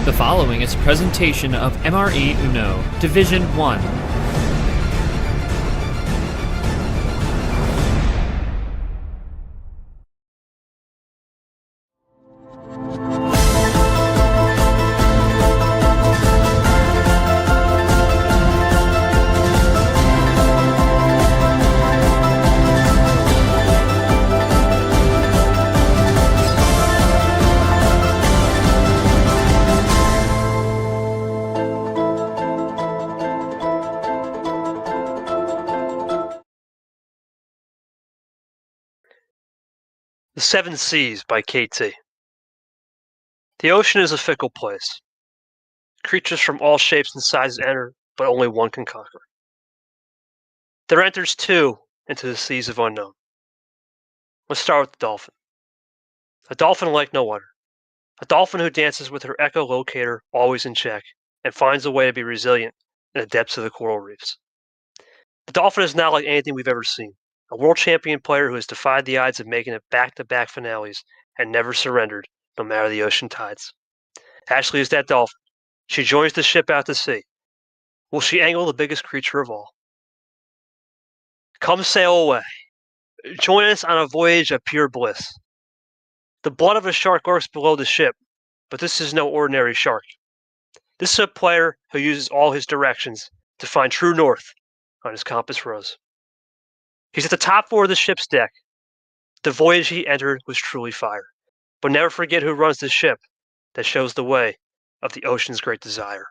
The following is a presentation of MRE Uno, Division 1. The Seven Seas by KT. The ocean is a fickle place. Creatures from all shapes and sizes enter, but only one can conquer. There enters two into the seas of unknown. Let's start with the dolphin. A dolphin like no other. A dolphin who dances with her echolocator always in check and finds a way to be resilient in the depths of the coral reefs. The dolphin is not like anything we've ever seen. A world champion player who has defied the odds of making it back-to-back finales and never surrendered, no matter the ocean tides. Ashley is that dolphin. She joins the ship out to sea. Will she angle the biggest creature of all? Come sail away. Join us on a voyage of pure bliss. The blood of a shark lurks below the ship, but this is no ordinary shark. This is a player who uses all his directions to find true north on his compass rose. He's at the top floor of the ship's deck. The voyage he entered was truly fire. But never forget who runs the ship that shows the way of the ocean's great desire.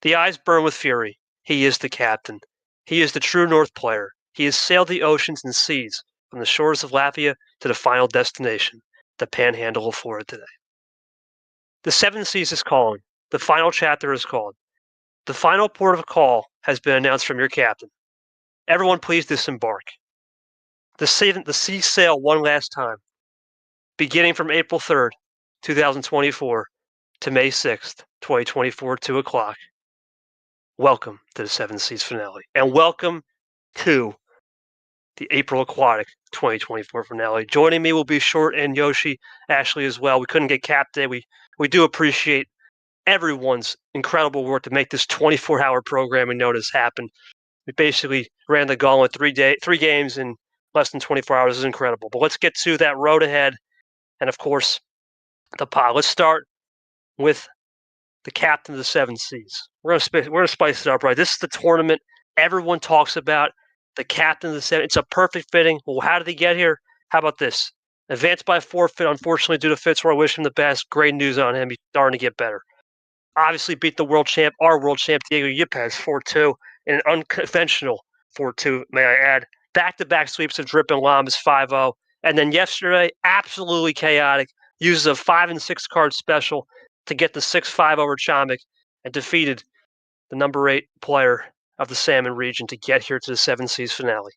The eyes burn with fury. He is the captain. He is the true north player. He has sailed the oceans and seas from the shores of Latvia to the final destination, the panhandle of Florida today. The Seven Seas is calling. The final chapter is called. The final port of call has been announced from your captain. Everyone please disembark. The sea sail one last time, beginning from April 3rd, 2024 to May 6th, 2024, 2 o'clock. Welcome to the Seven Seas finale, and welcome to the April Aquatic 2024 finale. Joining me will be Short and Yoshi, Ashley as well. We couldn't get Cap today. We do appreciate everyone's incredible work to make this 24-hour programming notice happen. We basically ran the gauntlet, three games in less than 24 hours. Is incredible. But let's get to that road ahead, and of course, the pod. Let's start with the captain of the Seven Seas. We're gonna spice it up, right? This is the tournament everyone talks about. The captain of the Seven. It's a perfect fitting. Well, how did he get here? How about this? Advanced by forfeit, unfortunately, due to Fitzroy. I wish him the best. Great news on him. He's starting to get better. Obviously, beat the world champ, our world champ, Diego Yepes, 4-2. In an unconventional 4-2, may I add. Back-to-back sweeps of Drip and Lamas 5-0. And then yesterday, absolutely chaotic. Uses a 5 and 6 card special to get the 6-5 over Chomik and defeated the number 8 player of the Salmon region to get here to the Seven Seas finale.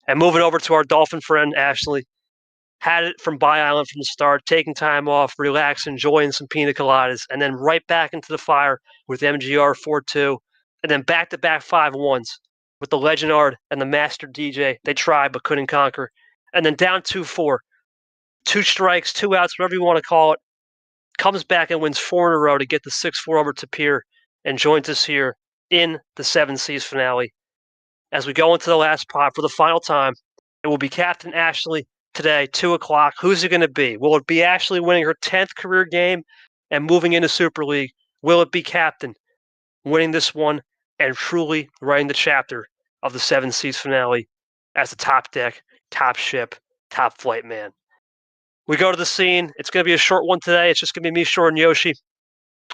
And moving over to our Dolphin friend, Ashley. Had it from Bi Island from the start, taking time off, relaxing, enjoying some pina coladas, and then right back into the fire with MGR 4-2, and then back-to-back 5-1s with the Legendard and the Master DJ. They tried but couldn't conquer. And then down 2-4. 2 strikes, 2 outs, whatever you want to call it. Comes back and wins 4 in a row to get the 6-4 over Tapir and joins us here in the Seven Seas finale. As we go into the last pod for the final time, it will be Captain Ashley today, 2 o'clock. Who's it going to be? Will it be Ashley winning her 10th career game and moving into Super League? Will it be Captain winning this one and truly writing the chapter of the Seven Seas finale as the top deck, top ship, top flight man? We go to the scene. It's going to be a short one today. It's just going to be me, Short, and Yoshi.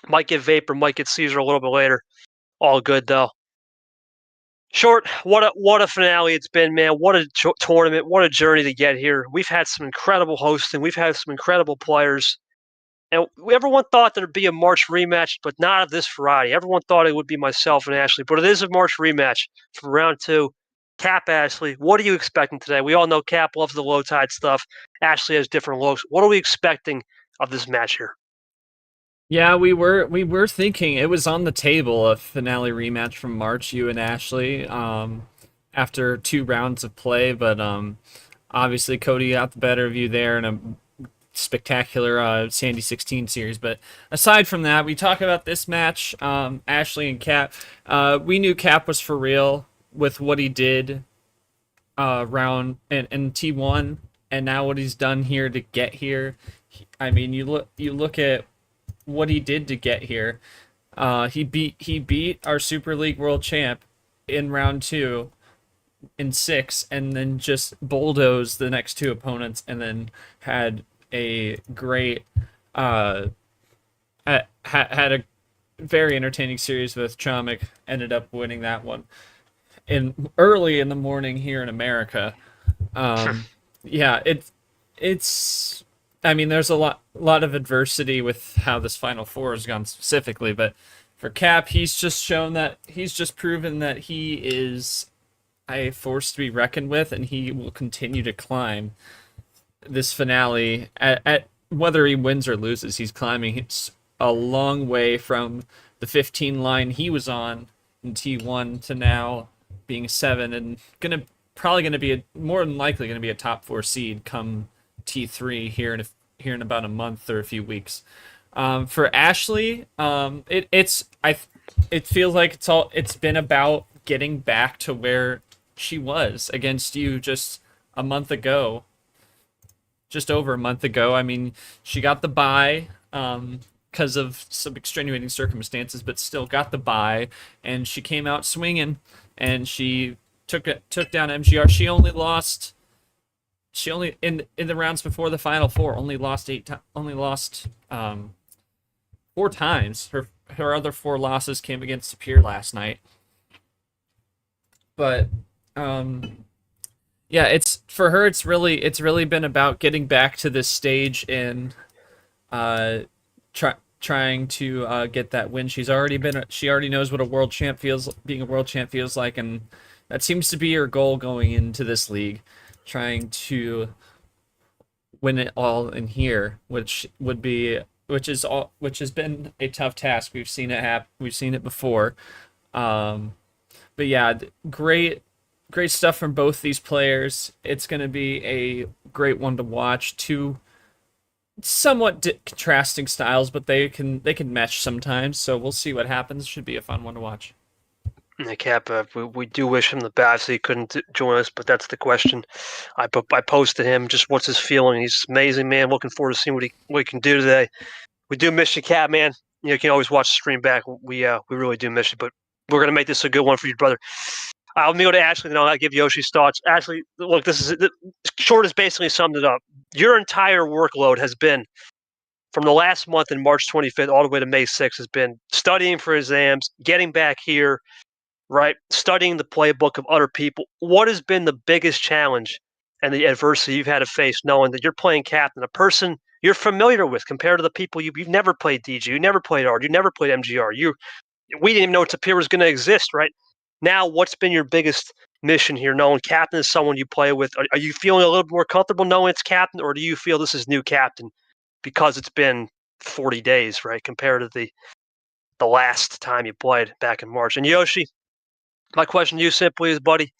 Might get Vapor, might get Caesar a little bit later. All good, though. Short, what a finale it's been, man. What a tournament. What a journey to get here. We've had some incredible hosting. We've had some incredible players. And everyone thought there'd be a March rematch, but not of this variety. Everyone thought it would be myself and Ashley, but it is a March rematch from round 2. Cap, Ashley, what are you expecting today? We all know Cap loves the low tide stuff. Ashley has different looks. What are we expecting of this match here? Yeah, we were thinking it was on the table, a finale rematch from March, you and Ashley, after 2 rounds of play, but obviously Cody got the better of you there in a spectacular Sandy 16 series. But aside from that, we talk about this match, Ashley and Cap. We knew Cap was for real with what he did round in T1, and now what he's done here to get here. I mean, you look at what he did to get here. He beat our Super League world champ in round 2 in 6, and then just bulldozed the next 2 opponents, and then had a great had a very entertaining series with Chomik. Ended up winning that one in early in the morning here in America. Yeah, it's. I mean, there's a lot of adversity with how this Final Four has gone specifically, but for Cap, he's just shown that he's just proven that he is a force to be reckoned with, and he will continue to climb this finale at whether he wins or loses. He's climbing a long way from the 15 line he was on in T1 to now being a 7, and probably gonna be more than likely gonna be a top 4 seed come T3 here in about a month or a few weeks. For Ashley, it feels like it's been about getting back to where she was against you just a month ago, just over a month ago. I mean, she got the bye because of some extenuating circumstances, but still got the bye, and she came out swinging, and she took down MGR. She only in the rounds before the Final Four only lost 4 times. Her other 4 losses came against Tapir last night. But yeah, it's for her. It's really been about getting back to this stage and trying to get that win. She already knows what being a world champ feels like, and that seems to be her goal going into this league, trying to win it all in here, which has been a tough task. We've seen it happen. We've seen it before. But yeah, great stuff from both these players. It's going to be a great one to watch. 2 somewhat contrasting styles, but they can mesh sometimes. So we'll see what happens. Should be a fun one to watch. Yeah, Cap, we do wish him the best. He couldn't join us, but that's the question. I posted him just what's his feeling. He's amazing, man. Looking forward to seeing what he can do today. We do miss you, Cap, man. You can always watch the stream back. We really do miss you, but we're gonna make this a good one for you, brother. Let me go to Ashley, and I'll give Yoshi's thoughts. Ashley, look, Short has basically summed it up. Your entire workload has been from the last month in March 25th all the way to May 6th has been studying for exams, getting back here, right? Studying the playbook of other people. What has been the biggest challenge and the adversity you've had to face knowing that you're playing captain, a person you're familiar with compared to the people you've never played DG, you never played ARD, you never played MGR. We didn't even know Tapir was going to exist, right? Now, what's been your biggest mission here, knowing captain is someone you play with? Are you feeling a little more comfortable knowing it's captain, or do you feel this is new captain because it's been 40 days, right, compared to the last time you played back in March? And Yoshi, my question to you simply is, buddy,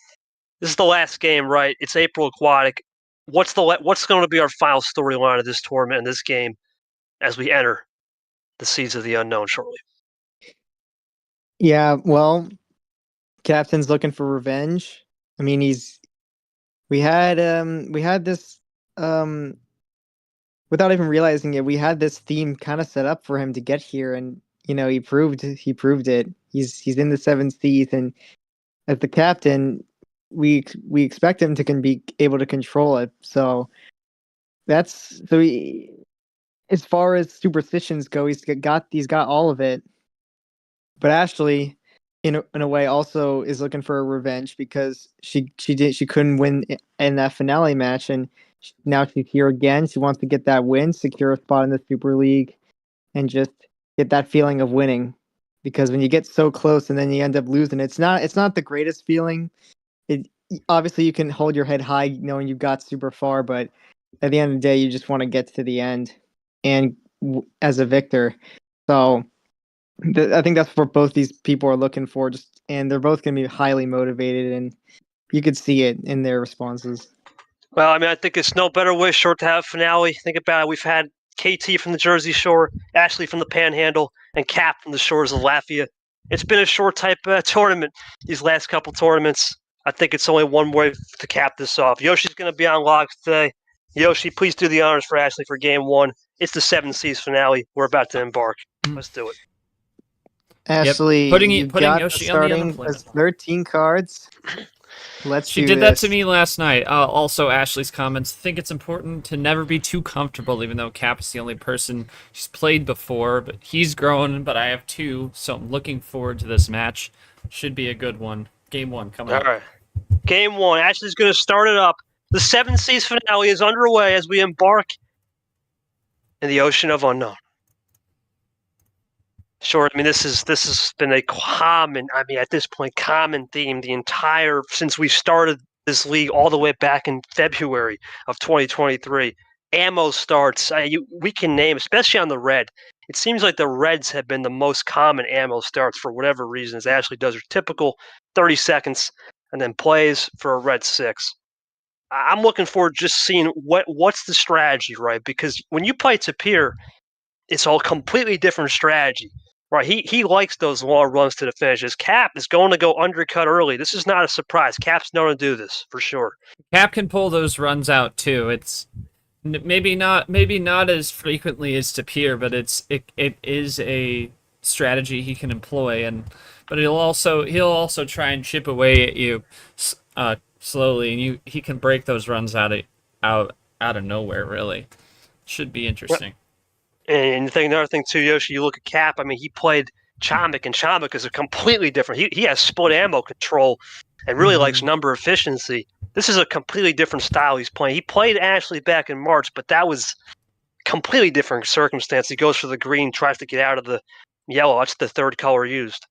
this is the last game, right? It's April Aquatic. What's going to be our final storyline of this tournament and this game as we enter the Seas of the Unknown shortly? Yeah, well, Captain's looking for revenge. I mean, we had this without even realizing it, we had this theme kind of set up for him to get here, and he proved it. He's in the 7th season, and as the captain, we expect him to be able to control it. So as far as superstitions go, he's got all of it. But Ashley, in a way, also is looking for a revenge because she couldn't win in that finale match, and now she's here again. She wants to get that win, secure a spot in the Super League, and just get that feeling of winning. Because when you get so close and then you end up losing, it's not the greatest feeling. Obviously you can hold your head high knowing you've got super far, but at the end of the day, you just want to get to the end and as a victor. So I think that's what both these people are looking for, and they're both going to be highly motivated, and you could see it in their responses. Well, I mean, I think it's no better way short to have a finale. Think about it. We've had KT from the Jersey Shore, Ashley from the Panhandle, and Cap from the shores of Latvia. It's been a short type tournament these last couple tournaments. I think it's only one way to cap this off. Yoshi's going to be on logs today. Yoshi, please do the honors for Ashley for game one. It's the 7 Seas finale. We're about to embark. Let's do it. Ashley, Putting you putting got Yoshi the on the starting unemployment. as 13 cards. Let's She do did that this. to me last night. Also, Ashley's comments. I think it's important to never be too comfortable, even though Cap is the only person she's played before. But he's grown, but I have 2, so I'm looking forward to this match. Should be a good one. Game 1 coming All up. right. Game 1. Ashley's going to start it up. The 7 Seas finale is underway as we embark in the ocean of unknown. Sure, I mean this has been a common, at this point, common theme since we started this league all the way back in February of 2023. Ammo starts, we can name, especially on the red. It seems like the reds have been the most common ammo starts for whatever reason, as Ashley does her typical 30 seconds and then plays for a red 6. I'm looking forward to just seeing what's the strategy, right? Because when you play Tapir, it's all completely different strategy. Right, he likes those long runs to the finish. His Cap is going to go undercut early. This is not a surprise. Cap's known to do this for sure. Cap can pull those runs out too. It's maybe not as frequently as Tapir, but it is a strategy he can employ, but he'll also try and chip away at you slowly, and he can break those runs out of nowhere. Really, should be interesting. And another thing too, Yoshi, you look at Cap. I mean, he played Chomik, and Chomik is a completely different. He has split ammo control, and really likes number efficiency. This is a completely different style he's playing. He played Ashley back in March, but that was completely different circumstance. He goes for the green, tries to get out of the yellow. That's the third color used.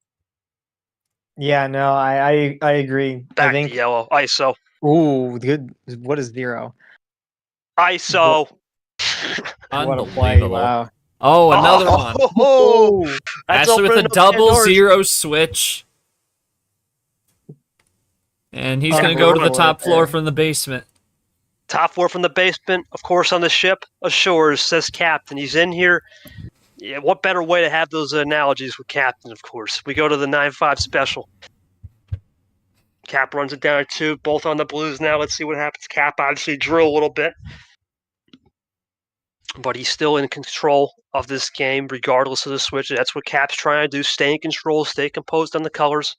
Yeah, no, I agree. Back I think to yellow. ISO. Ooh, good. What is 0? ISO. What a play! Wow. Oh, another one. Oh, Ashley with a double 0 switch. And he's going to go to the top floor from the basement. Top floor from the basement, of course, on the ship ashores, says Captain. He's in here. Yeah, what better way to have those analogies with Captain, of course. We go to the 9-5 special. Cap runs it down to 2, both on the blues now. Let's see what happens. Cap obviously drew a little bit, but he's still in control of this game regardless of the switch. That's what Cap's trying to do, stay in control, stay composed on the colors.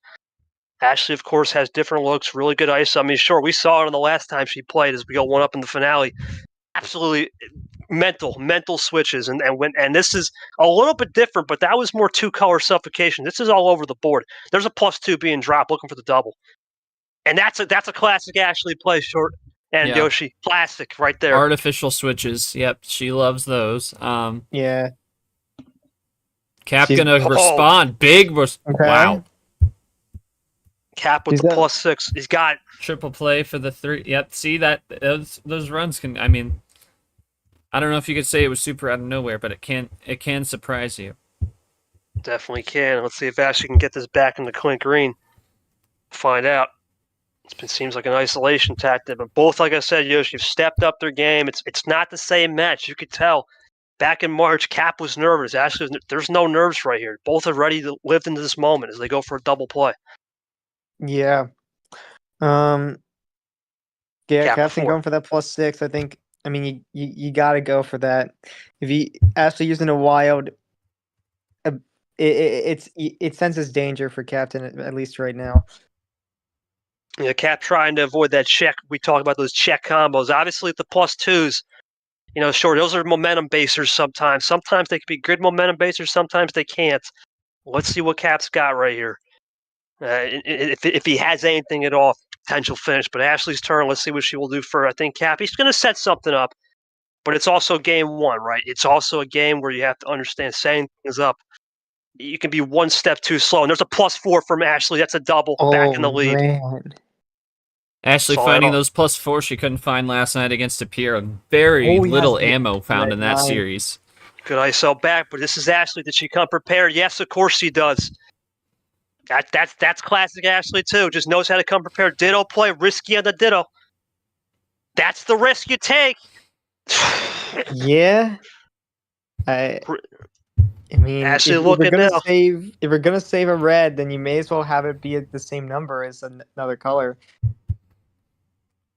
Ashley, of course, has different looks, really good ice. I mean, sure, we saw it on the last time she played as we go 1-up in the finale. Absolutely mental switches. And this is a little bit different, but that was more 2-color suffocation. This is all over the board. There's a +2 being dropped, looking for the double. And that's a classic Ashley play, Short and Yoshi. Classic right there. Artificial switches. Yep, she loves those. Yeah. Cap gonna respond. Big. Wow. Cap with the +6. He's got triple play for the 3. Yep. See that those runs can. I mean, I don't know if you could say it was super out of nowhere, but it can surprise you. Definitely can. Let's see if Ashley can get this back in the clink green. Find out. It seems like an isolation tactic, but both, like I said, Yoshi, have stepped up their game. It's not the same match. You could tell. Back in March, Cap was nervous. Ashley, there's no nerves right here. Both are ready to live into this moment as they go for a double play. Yeah. Yeah, Captain going for that +6. I think. I mean, you got to go for that. If he Ashley using a wild, it senses danger for Captain at least right now. Yeah, Cap trying to avoid that check. We talk about those check combos. Obviously, the +2s, Short, those are momentum basers sometimes. Sometimes they can be good momentum basers. Sometimes they can't. Let's see what Cap's got right here. If he has anything at all, potential finish. But Ashley's turn. Let's see what she will do for, I think, Cap. He's going to set something up. But it's also game 1, right? It's also a game where you have to understand setting things up. You can be one step too slow. And there's a +4 from Ashley. That's a double back in the lead. Man. Ashley finding those +4 she couldn't find last night against Tapir. Very little ammo found in that series. Good ISO back, but this is Ashley. Did she come prepared? Yes, of course she does. That's classic Ashley too. Just knows how to come prepared. Ditto play, risky on the ditto. That's the risk you take. Yeah. I mean, Ashley, if look we're at gonna now. save a red, then you may as well have it be the same number as another color.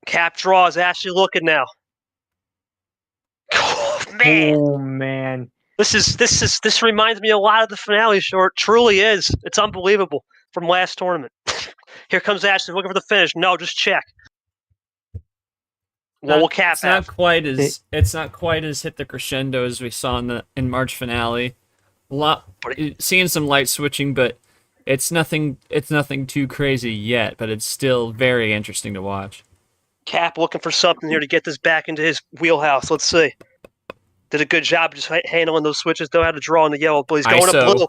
Cap draws. Ashley, looking now. Oh, man. Oh man. This reminds me a lot of the finale short. Truly is. It's unbelievable from last tournament. Here comes Ashley looking for the finish. No, just check. What will Cap It's have? not quite as hit the crescendo as we saw in March finale. Seeing some light switching, but it's nothing too crazy yet. But it's still very interesting to watch. Cap looking for something here to get this back into his wheelhouse. Let's see. Did a good job just handling those switches. Know how to draw in the yellow, but he's going to blue.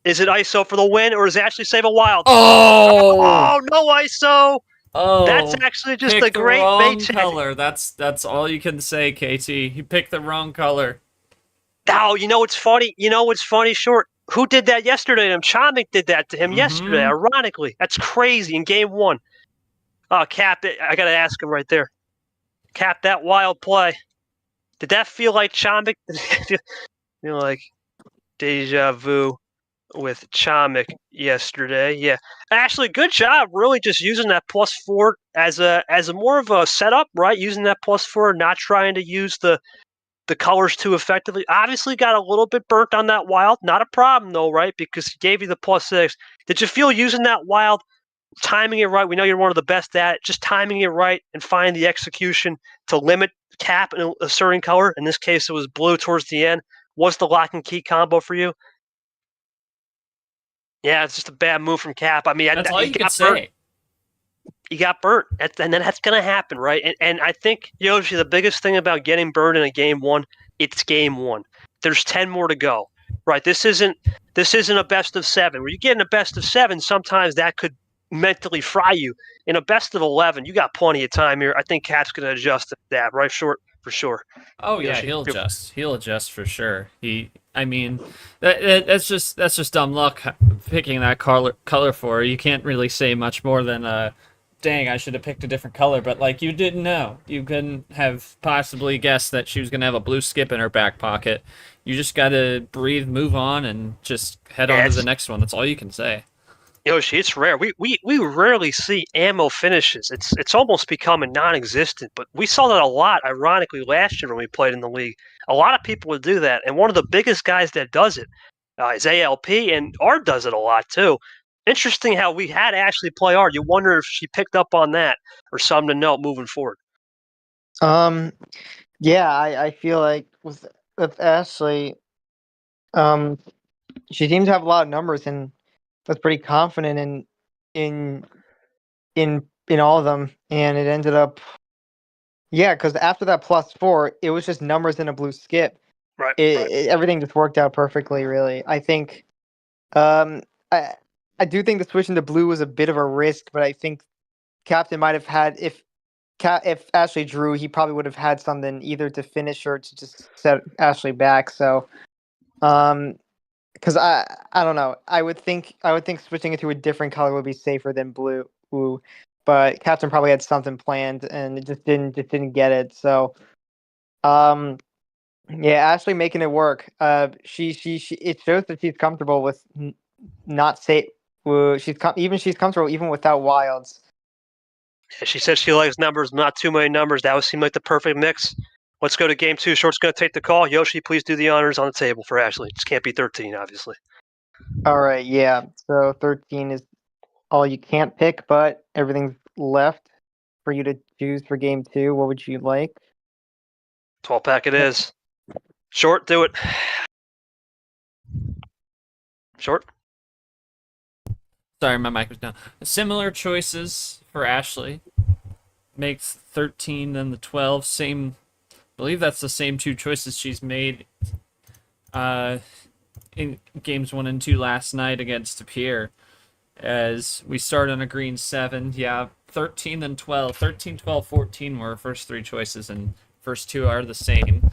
Is it ISO for the win, or is it actually save a wild? Oh, no ISO. Oh, that's actually just a great wrong bait color. That's all you can say, KT. He picked the wrong color. Oh, you know what's funny? Short. Who did that yesterday? Chomik did that to him yesterday, ironically. That's crazy in game 1. Oh, Cap, I got to ask him right there. Cap, that wild play. Did that feel like Chomik? Like deja vu with Chomik yesterday. Yeah. Ashley, good job really just using that +4 as a more of a setup, right? Using that +4, not trying to use the colors too effectively. Obviously got a little bit burnt on that wild. Not a problem though, right? Because he gave you the +6. Did you feel using that wild, timing it right? We know you're one of the best at it. Just timing it right and find the execution to limit Cap in a certain color. In this case, it was blue towards the end. Was the lock and key combo for you? Yeah, it's just a bad move from Cap. I mean, that's all you can say. You got burnt, and then that's going to happen, right? And I think, Yoshi, the biggest thing about getting burned in a game 1, it's game 1. There's 10 more to go, right? This isn't a best of 7. Where you get in a best of 7, sometimes that could mentally fry you. In a best of 11, you got plenty of time here. I think Cap's going to adjust to that, right? Short for sure. Oh yeah, he'll adjust. He'll adjust for sure. That's just dumb luck picking that color for her. You can't really say much more than dang, I should have picked a different color. But like, you didn't know. You couldn't have possibly guessed that she was gonna have a blue skip in her back pocket. You just gotta breathe, move on, and just head on to the next one. That's all you can say. Yoshi, it's rare. We rarely see ammo finishes. It's almost becoming non-existent. But we saw that a lot, ironically, last year when we played in the league. A lot of people would do that, and one of the biggest guys that does it is ALP, and Ard does it a lot too. Interesting how we had Ashley play Ard. You wonder if she picked up on that or something to note moving forward. Yeah, I feel like with Ashley, she seems to have a lot of numbers and was pretty confident in all of them, and it ended up, yeah, because after that +4, it was just numbers in a blue skip. Right. Everything just worked out perfectly, really. I think, I do think the switch into blue was a bit of a risk, but I think Captain might have had, if Ashley drew, he probably would have had something either to finish or to just set Ashley back. So, because I don't know, I would think switching it to a different color would be safer than blue. But Captain probably had something planned and it just didn't get it. So, yeah, Ashley making it work. She it shows that she's comfortable with not say. She's comfortable even without wilds. She said she likes numbers, not too many numbers. That would seem like the perfect mix. Let's go to game 2. Short's going to take the call. Yoshi, please do the honors on the table for Ashley. Just can't be 13, obviously. All right, yeah. So 13 is all you can't pick, but everything's left for you to choose for game 2. What would you like? 12-pack it is. Short, do it. Short. Sorry, my mic was down. Similar choices for Ashley. Makes 13 then the 12. Same, I believe that's the same 2 choices she's made in games 1 and 2 last night against Tapir. As we start on a green 7. Yeah, 13 then 12. 13, 12, 14 were her first 3 choices, and first 2 are the same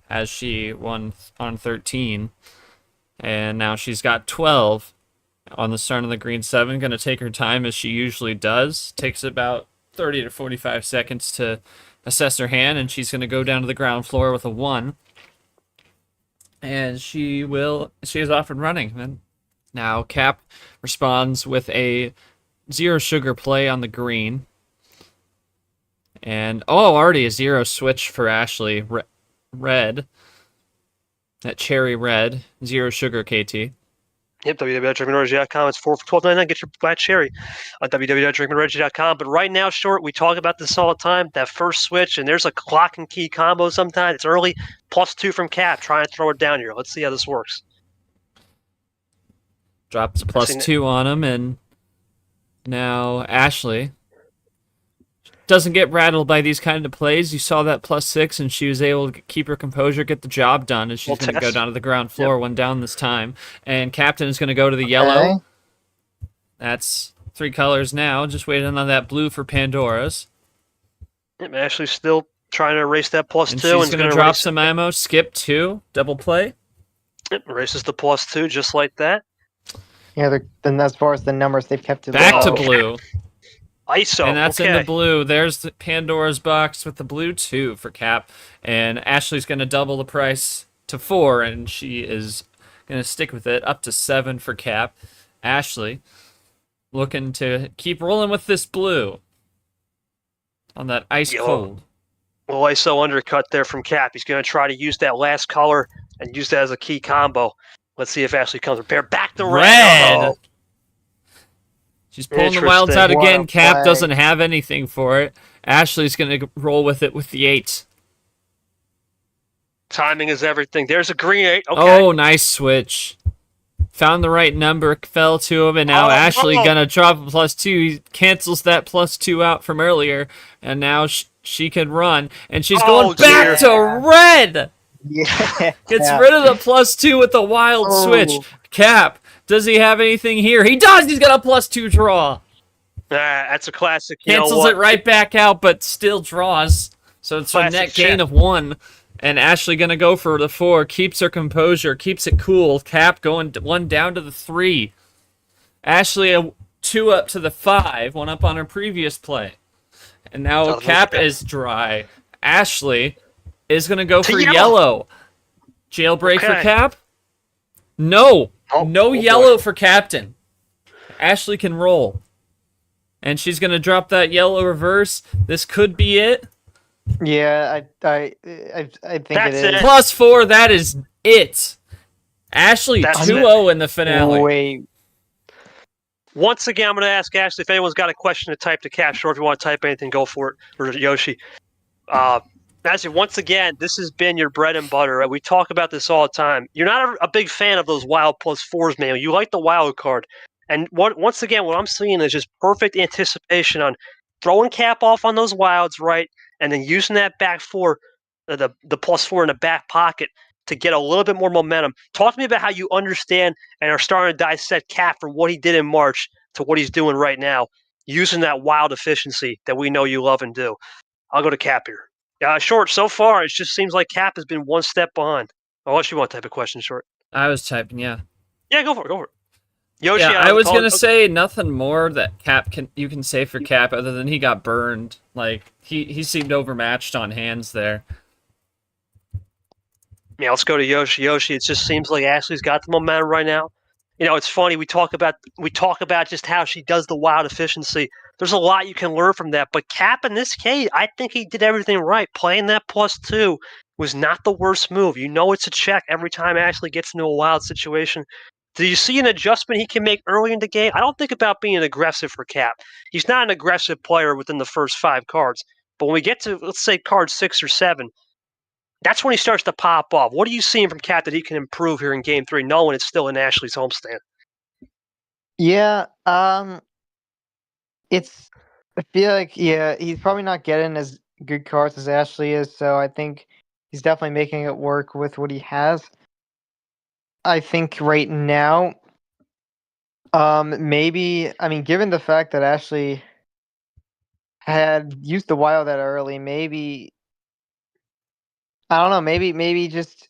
as she won on 13. And now she's got 12. On the start of the green 7, going to take her time as she usually does. Takes about 30 to 45 seconds to assess her hand, and she's going to go down to the ground floor with a 1. And she is off and running. And now Cap responds with a 0 sugar play on the green. And, already a 0 switch for Ashley. Red. That cherry red. 0 sugar, KT. Yep, www.drinkingrenergy.com. It's 4 for $12.99. Get your black cherry on www.drinkingrenergy.com. But right now, Short, we talk about this all the time. That first switch, and there's a clock and key combo sometimes. It's early. +2 from Cap. Trying to throw it down here. Let's see how this works. Drops a +2 on him, and now Ashley doesn't get rattled by these kind of plays. You saw that +6, and she was able to keep her composure, get the job done, and she's going to go down to the ground floor, 1 down this time. And Captain is going to go to the yellow. That's 3 colors now, just waiting on that blue for Pandora's. Yep, Ashley's still trying to erase that +2. And she's going to drop some ammo, skip 2, double play. Yep, erases the +2 just like that. Yeah, then as far as the numbers, they've kept it Back low. to blue. ISO. And that's okay. in the blue. There's the Pandora's box with the blue 2 for Cap. And Ashley's going to double the price to 4, and she is going to stick with it up to 7 for Cap. Ashley looking to keep rolling with this blue on that ice cold. Well, ISO undercut there from Cap. He's going to try to use that last color and use that as a key combo. Let's see if Ashley comes prepared. Back to red. Oh. She's pulling the wilds out again. Cap doesn't have anything for it. Ashley's going to roll with it with the 8. Timing is everything. There's a green 8. Okay. Oh, nice switch. Found the right number, fell to him, and now Ashley going to drop a +2. He cancels that +2 out from earlier, and now she can run. And she's going back to red. Yeah. Gets rid of the +2 with the wild switch. Cap. Does he have anything here? He does! He's got a +2 draw. That's a classic. Cancels it right back out, but still draws. So it's a net gain of 1. And Ashley going to go for the 4. Keeps her composure. Keeps it cool. Cap going 1 down to the 3. Ashley a 2 up to the 5. 1 up on her previous play. And now Cap is dry. Ashley is going to go for yellow. Jailbreak for Cap? No. No yellow for Captain. Ashley can roll. And she's going to drop that yellow reverse. This could be it. Yeah, I think That's it is. +4, that is it. Ashley 2-0 in the finale. Wait. Once again, I'm going to ask Ashley if anyone's got a question to type to Cash, or if you want to type anything, go for it. Or Yoshi. Ashley, once again, this has been your bread and butter. We talk about this all the time. You're not a big fan of those wild +4s, man. You like the wild card. And once again, what I'm seeing is just perfect anticipation on throwing Cap off on those wilds, right? And then using that back 4, the +4 in the back pocket to get a little bit more momentum. Talk to me about how you understand and are starting to dissect Cap from what he did in March to what he's doing right now, using that wild efficiency that we know you love and do. I'll go to Cap here. Short, so far, it just seems like Cap has been 1 step behind. Unless you want to type a question, Short. I was typing, yeah. Yeah, go for it. Yoshi, yeah, I was going to say nothing more that you can say for Cap other than he got burned. Like, he seemed overmatched on hands there. Yeah, let's go to Yoshi. Yoshi, it just seems like Ashley's got the momentum right now. You know, it's funny, we talk about just how she does the wild efficiency. There's a lot you can learn from that. But Cap, in this case, I think he did everything right. Playing that +2 was not the worst move. You know it's a check every time Ashley gets into a wild situation. Do you see an adjustment he can make early in the game? I don't think about being aggressive for Cap. He's not an aggressive player within the first 5 cards. But when we get to, let's say, card 6 or 7, that's when he starts to pop off. What are you seeing from Cap that he can improve here in Game 3, knowing it's still in Ashley's homestand? Yeah, I feel like, he's probably not getting as good cards as Ashley is, so I think he's definitely making it work with what he has. I think right now, given the fact that Ashley had used the wild that early, maybe, I don't know, maybe just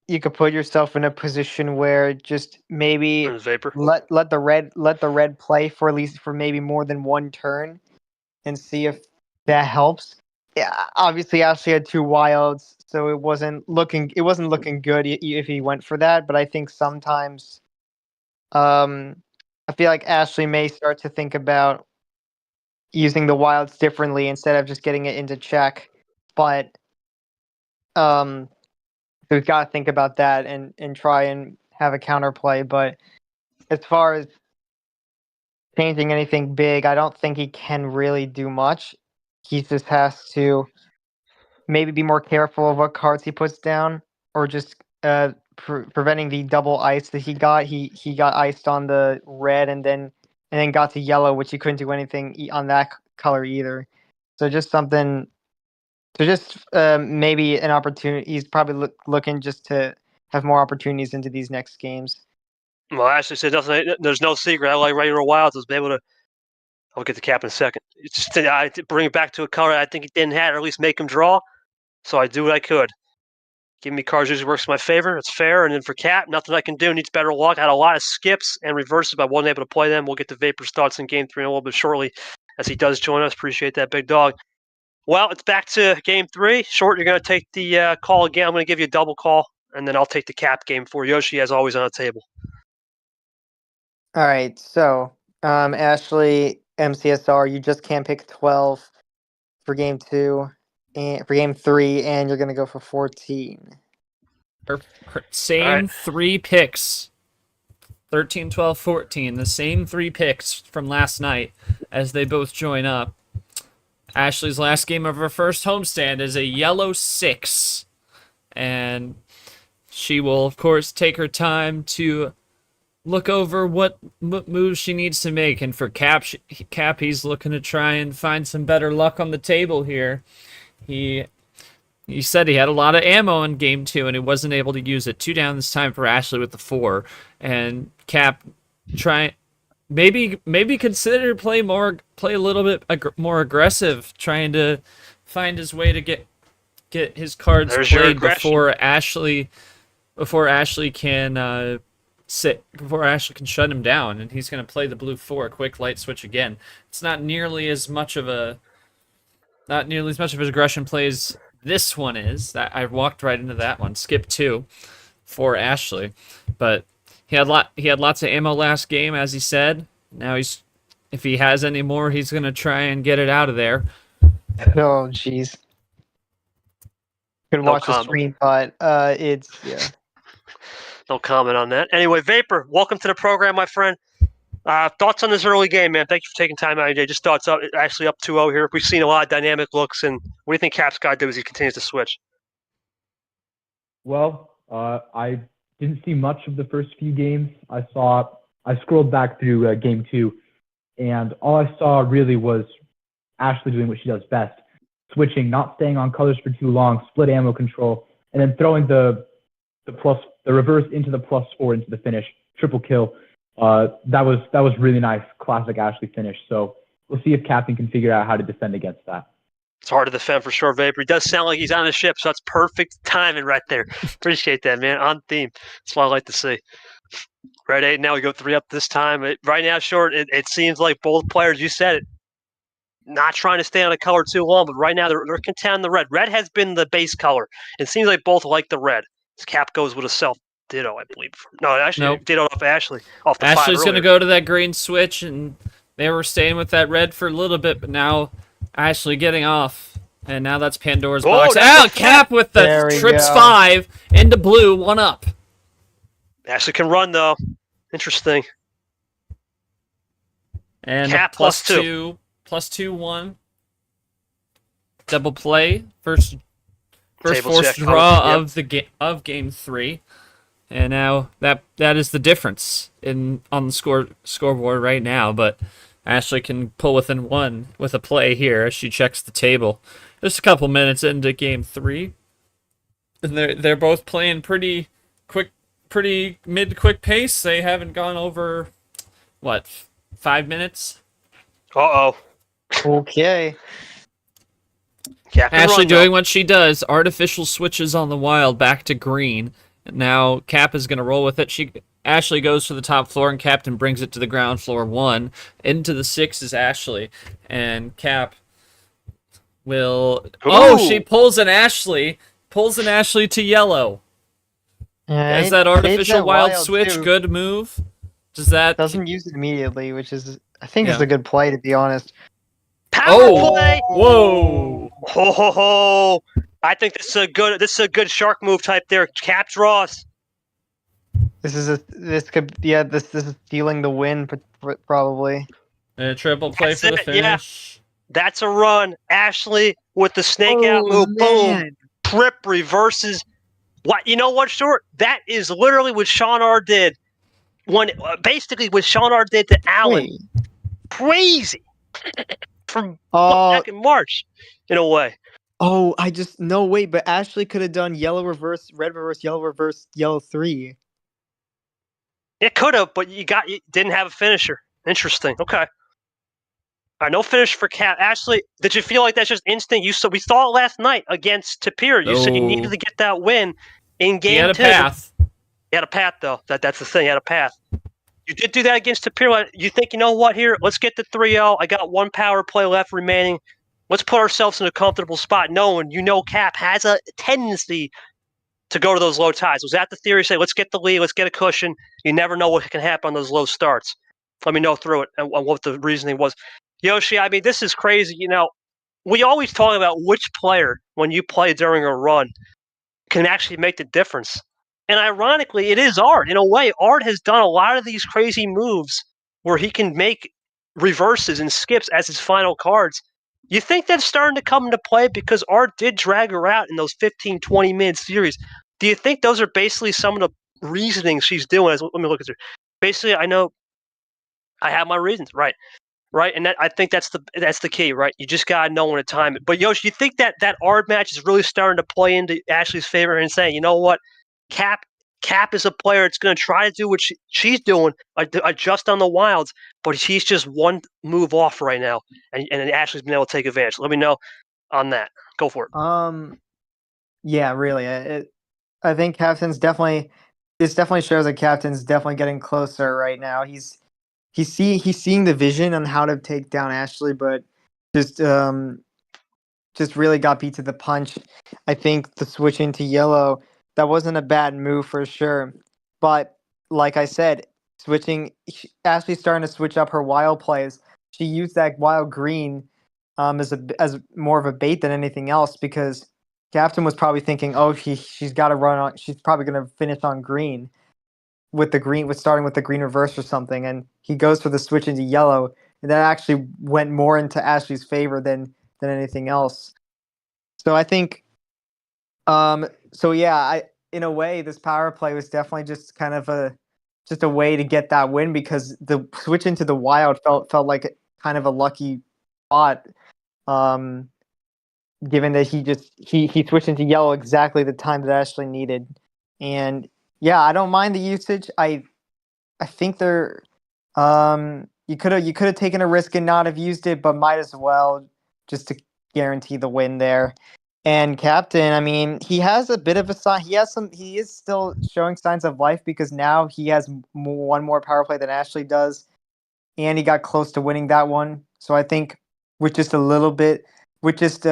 you could put yourself in a position where just maybe let the red play for at least for maybe more than 1 turn and see if that helps. Yeah, obviously Ashley had two wilds, so it wasn't looking good if he went for that. But I think sometimes, I feel like Ashley may start to think about using the wilds differently instead of just getting it into check. But um, so we've got to think about that and try and have a counterplay. But as far as changing anything big, I don't think he can really do much. He just has to maybe be more careful of what cards he puts down, or just preventing the double ice that he got. He got iced on the red and then got to yellow, which he couldn't do anything on that color either. So just something. So just maybe an opportunity. He's probably looking just to have more opportunities into these next games. Well, Ashley said nothing. There's no secret. I like regular wilds. Was able to. I'll get the cap in a second. It's just to bring it back to a color I think he didn't have, or at least make him draw. So I do what I could. Giving me cards usually works in my favor. It's fair. And then for Cap, nothing I can do. Needs better luck. I had a lot of skips and reverses, but I wasn't able to play them. We'll get to Vapor's thoughts in Game 3 in a little bit shortly as he does join us. Appreciate that, big dog. Well, it's back to Game 3. Short, you're going to take the call again. I'm going to give you a double call, and then I'll take the Cap game for Yoshi, as always, on the table. All right, so Ashley, MCSR, you just can't pick 12 for game 2 and for game 3, and you're gonna go for 14. Same Alright. 3 picks. 13, 12, 14. The same 3 picks from last night as they both join up. Ashley's last game of her first homestand is a yellow 6. And she will, of course, take her time to look over what moves she needs to make. And for Cap, he's looking to try and find some better luck on the table here. He said he had a lot of ammo in game 2 and he wasn't able to use it. 2 down this time for Ashley with the 4. And Cap maybe consider play a little bit more aggressive, trying to find his way to get his cards There's your played aggression. before Ashley can shut him down. And he's going to play the blue 4, quick light switch again. It's not nearly as much of an aggression play as this one is. That I walked right into that one. Skip 2 for Ashley, but he had lots of ammo last game, as he said. Now if he has any more, he's gonna try and get it out of there. Oh, jeez. Could No watch the comment. stream, but it's yeah. No comment on that. Anyway, Vapor, welcome to the program, my friend. Thoughts on this early game, man? Thank you for taking time out of your day. Just thoughts up, actually up 2-0 here. We've seen a lot of dynamic looks, and what do you think Cap's got to do as he continues to switch? Well, I didn't see much of the first few games. I scrolled back through game 2, and all I saw really was Ashley doing what she does best, switching, not staying on colors for too long, split ammo control, and then throwing the reverse into the +4 into the finish, triple kill. That was really nice, classic Ashley finish. So we'll see if Captain can figure out how to defend against that. It's hard to defend for sure, Vapor. He does sound like he's on the ship, so that's perfect timing right there. Appreciate that, man. On theme. That's what I like to see. Red 8, now we go 3 up this time. Right now, Short, it seems like both players, you said it, not trying to stay on a color too long, but right now they're content on the red. Red has been the base color. It seems like both like the red. This Cap goes with a self ditto, I believe. No, actually, Nope. ditto off Ashley. Off the Ashley's 5 gonna earlier. go to that green switch, and they were staying with that red for a little bit, but now Ashley getting off, and now that's Pandora's box. that's Oh, Cap with There the we trips go. 5 into blue, 1 up. Ashley can run, though. Interesting. And Cap plus 2. +2, 1. Double play. First Table forced check. draw Yep. of game 3. And now that is the difference on the scoreboard right now, but Ashley can pull within 1 with a play here as she checks the table. Just a couple minutes into game 3. And they're both playing pretty quick pace. They haven't gone over 5 minutes. Uh-oh. Okay. Cap can Ashley run, though. doing what she does, artificial switches on the wild back to green. Now Cap is going to roll with it. Ashley goes to the top floor, and Captain brings it to the ground floor 1. Into the 6 is Ashley, and Cap will. Oh, she Ooh. pulls an Ashley. Pulls an Ashley to yellow. Is that artificial wild switch too. good move? Does that? Doesn't use it immediately, which is I think is Yeah. a good play to be honest. Power Oh! play. Whoa! Ho ho ho! I think this is a good shark move type there. Cap draws. This is this is stealing the win probably. A triple play That's for the it, yeah. finish. That's a run. Ashley with the snake out move. Boom. Trip reverses. What you know what, Short? That is literally what Sean R did when basically what Sean R did to Allen. Wait. Crazy. From back in March, in a way. Oh, I just no wait, but Ashley could have done yellow reverse, red reverse, yellow 3. It could have, but you didn't have a finisher. Interesting. Okay. All right, no finish for Cat. Ashley, did you feel like that's just instinct? We saw it last night against Tapir. You said you needed to get that win in game 2. He had a path. He had a path, though. That's the thing. He had a path. You did do that against Tapir. You think, you know what, here? Let's get the 3-0. I got one power play left remaining. Let's put ourselves in a comfortable spot, knowing Cap has a tendency to go to those low ties. Was that the theory? Say, let's get the lead, let's get a cushion. You never know what can happen on those low starts. Let me know through it and what the reasoning was. Yoshi, I mean, this is crazy. We always talk about which player, when you play during a run, can actually make the difference. And ironically, it is Art. In a way, Art has done a lot of these crazy moves where he can make reverses and skips as his final cards. You think that's starting to come into play because Art did drag her out in those 15, 20-minute series. Do you think those are basically some of the reasonings she's doing? Let me look at her. Basically, I know I have my reasons, right? And I think that's the key, right? You just gotta know when to time it. But Yosh, you think that Art match is really starting to play into Ashley's favor and saying, you know what, Cap is a player that's going to try to do what she's doing, adjust on the wilds, but he's just one move off right now, and Ashley's been able to take advantage. Let me know on that. Go for it. Yeah, really. I think Captain's definitely. This definitely shows that Captain's definitely getting closer right now. He's seeing the vision on how to take down Ashley, but just really got beat to the punch. I think the switch into yellow, that wasn't a bad move for sure. But like I said, Ashley's starting to switch up her wild plays. She used that wild green as more of a bait than anything else because Captain was probably thinking, oh, she's got to run on. She's probably going to finish on green with starting with the green reverse or something, and he goes for the switch into yellow, and that actually went more into Ashley's favor than anything else. So I think, in a way, this power play was definitely just kind of a way to get that win because the switch into the wild felt like kind of a lucky spot, given that he switched into yellow exactly the time that Ashley needed, and yeah, I don't mind the usage. I think they're you could have taken a risk and not have used it, but might as well just to guarantee the win there. And Captain, I mean, he has a bit of a sign. He is still showing signs of life because now he has one more power play than Ashley does, and he got close to winning that one. So I think with just a little bit, with just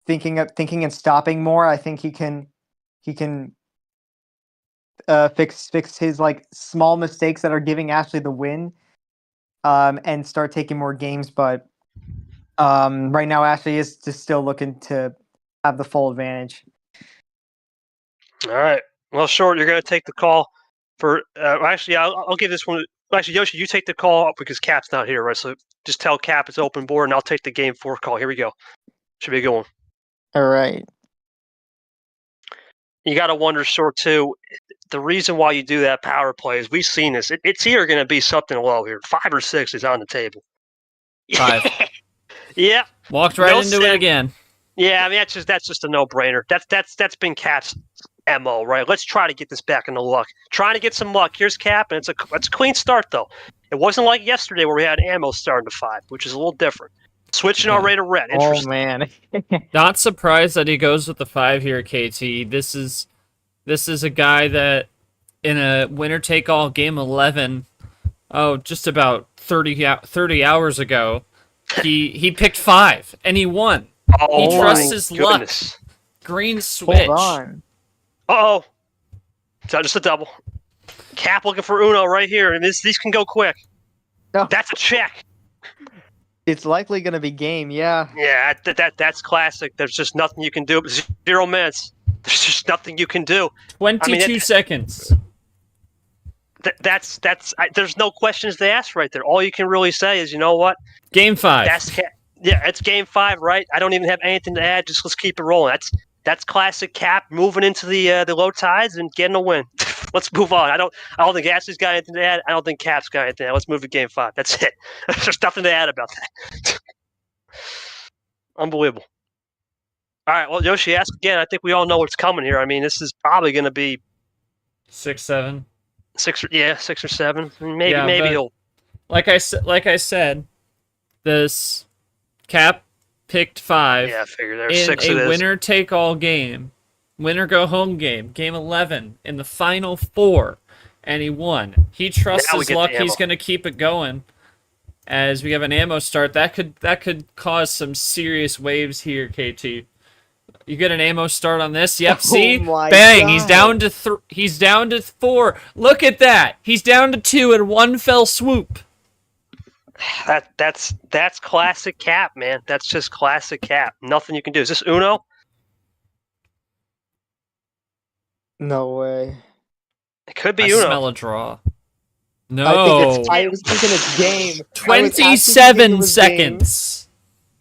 thinking and stopping more, I think he can fix his like small mistakes that are giving Ashley the win, and start taking more games. But right now, Ashley is just still looking to have the full advantage. All right. Well, Short, you're going to take the call for. Actually, I'll give this one. Actually, Yoshi, you take the call because Cap's not here, right? So just tell Cap it's open board, and I'll take the game 4 call. Here we go. Should be a good one. All right. You got to wonder, Short, too. The reason why you do that power play is we've seen this. It's either going to be something low here. 5 or 6 is on the table. 5. Yeah. Walked right into it again. Yeah, I mean that's just a no-brainer. That's been Cap's MO, right? Let's try to get this back into luck. Trying to get some luck. Here's Cap, and it's a clean start though. It wasn't like yesterday where we had ammo starting to 5, which is a little different. Switching already to red. Interesting. Oh man. Not surprised that he goes with the 5 here, KT. This is a guy that in a winner-take-all game 11, just about 30 hours ago, He picked 5 and he won. Oh, He trusts my his luck. goodness. Green switch. Hold on. Uh-oh. So just a double. Cap looking for Uno right here, and these can go quick. No. That's a check. It's likely going to be game, yeah. Yeah, that's classic. There's just nothing you can do. 0 minutes. There's just nothing you can do. 22 seconds. There's no questions to ask right there. All you can really say is, you know what? Game 5. It's game 5, right? I don't even have anything to add. Just let's keep it rolling. That's classic Cap moving into the low tides and getting a win. Let's move on. I don't think Ashley's got anything to add. I don't think Cap's got anything to add. Let's move to game 5. That's it. There's nothing to add about that. Unbelievable. All right, well, Yoshi, ask again. I think we all know what's coming here. I mean, this is probably going to be 6, 7. 6 or 7. Maybe Yeah, but he'll. Like I said, this Cap picked 5 Yeah, I figure there's in 6 it a is. winner-take-all game. Winner go home game. Game 11 in the final 4, and he won. He trusts Now we his get the luck. He's ammo. going to keep it going. As we have an ammo start, that could cause some serious waves here, KT. You get an ammo start on this. Yep. See, my bang. God. He's down to 4. Look at that. He's down to 2 in one fell swoop. That's classic Cap, man. That's just classic Cap. Nothing you can do. Is this Uno? No way. It could be I Uno. smell a draw. No. I was thinking it's game. I was actually thinking 27 it was game. seconds.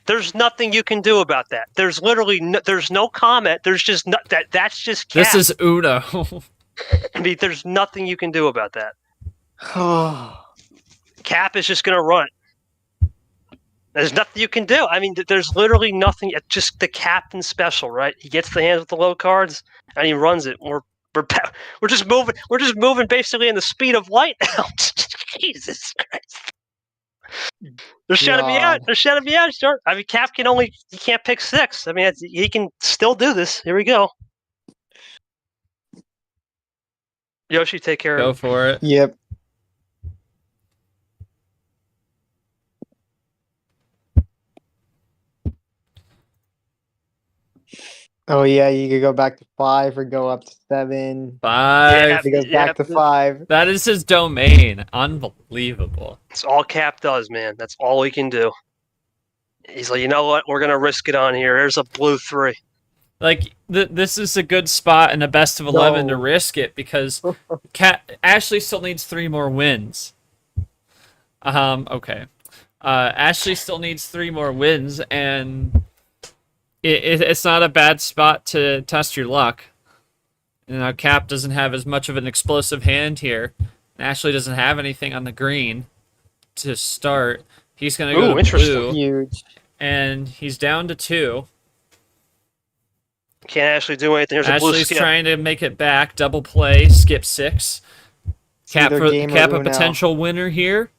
There's nothing you can do about that. There's literally there's no comment. There's just that's just Cap. This is Uno. I mean, there's nothing you can do about that. Oh, Cap is just going to run. There's nothing you can do. I mean, there's literally nothing. It's just the captain special, right? He gets the hands with the low cards and he runs it. We're just moving. We're just moving basically in the speed of light now. Jesus Christ. They're shutting me out. They're shutting me out. Sure. I mean, Cap he can't pick 6. I mean, he can still do this. Here we go. Yoshi, take care Go of it. for it. yep. Oh yeah, you could go back to 5 or go up to 7. 5. It goes back to 5. That is his domain. Unbelievable. That's all Cap does, man. That's all he can do. He's like, you know what? We're gonna risk it on here. There's a blue 3. Like this is a good spot in a best of 11 to No. risk it because Ashley still needs 3 more wins. Okay. Ashley still needs 3 more wins, and it's not a bad spot to test your luck. You know, Cap doesn't have as much of an explosive hand here. Ashley doesn't have anything on the green to start. He's gonna go to interesting. blue, Huge. and he's down to 2. Can't actually do anything. There's a blue Ashley's skip. trying to make it back. Double play, skip 6. Cap either game or a Uno. potential winner here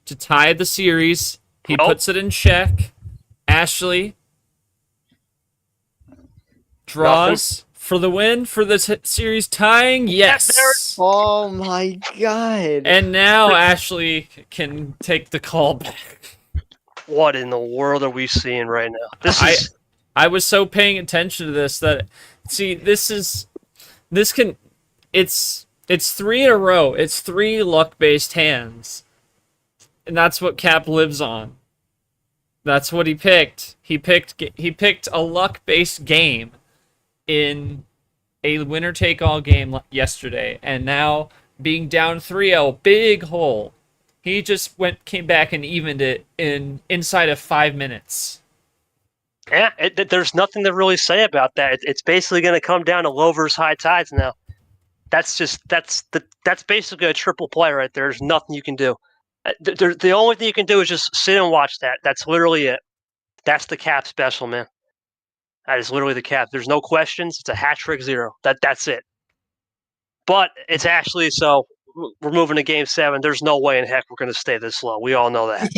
to tie the series. He Nope. puts it in check. Ashley draws for the win for the series tying. Yes. Oh my god. And now Ashley can take the call back. What in the world are we seeing right now? This is I was so paying attention to this that it's 3 in a row. It's 3 luck-based hands. And that's what Cap lives on. That's what he picked. He picked a luck-based game in a winner-take-all game yesterday, and now being down 3-0, big hole. He just came back and evened it inside of 5 minutes. yeah. There's nothing to really say about that. It's basically going to come down to low versus high tides now. That's basically a triple play right there. There's nothing you can do. The only thing you can do is just sit and watch that. That's literally it. That's the Cap special, man. That is literally the Cap. There's no questions. It's a hat trick 0. That's it. But it's actually so we're moving to game 7. There's no way in heck we're going to stay this low. We all know that.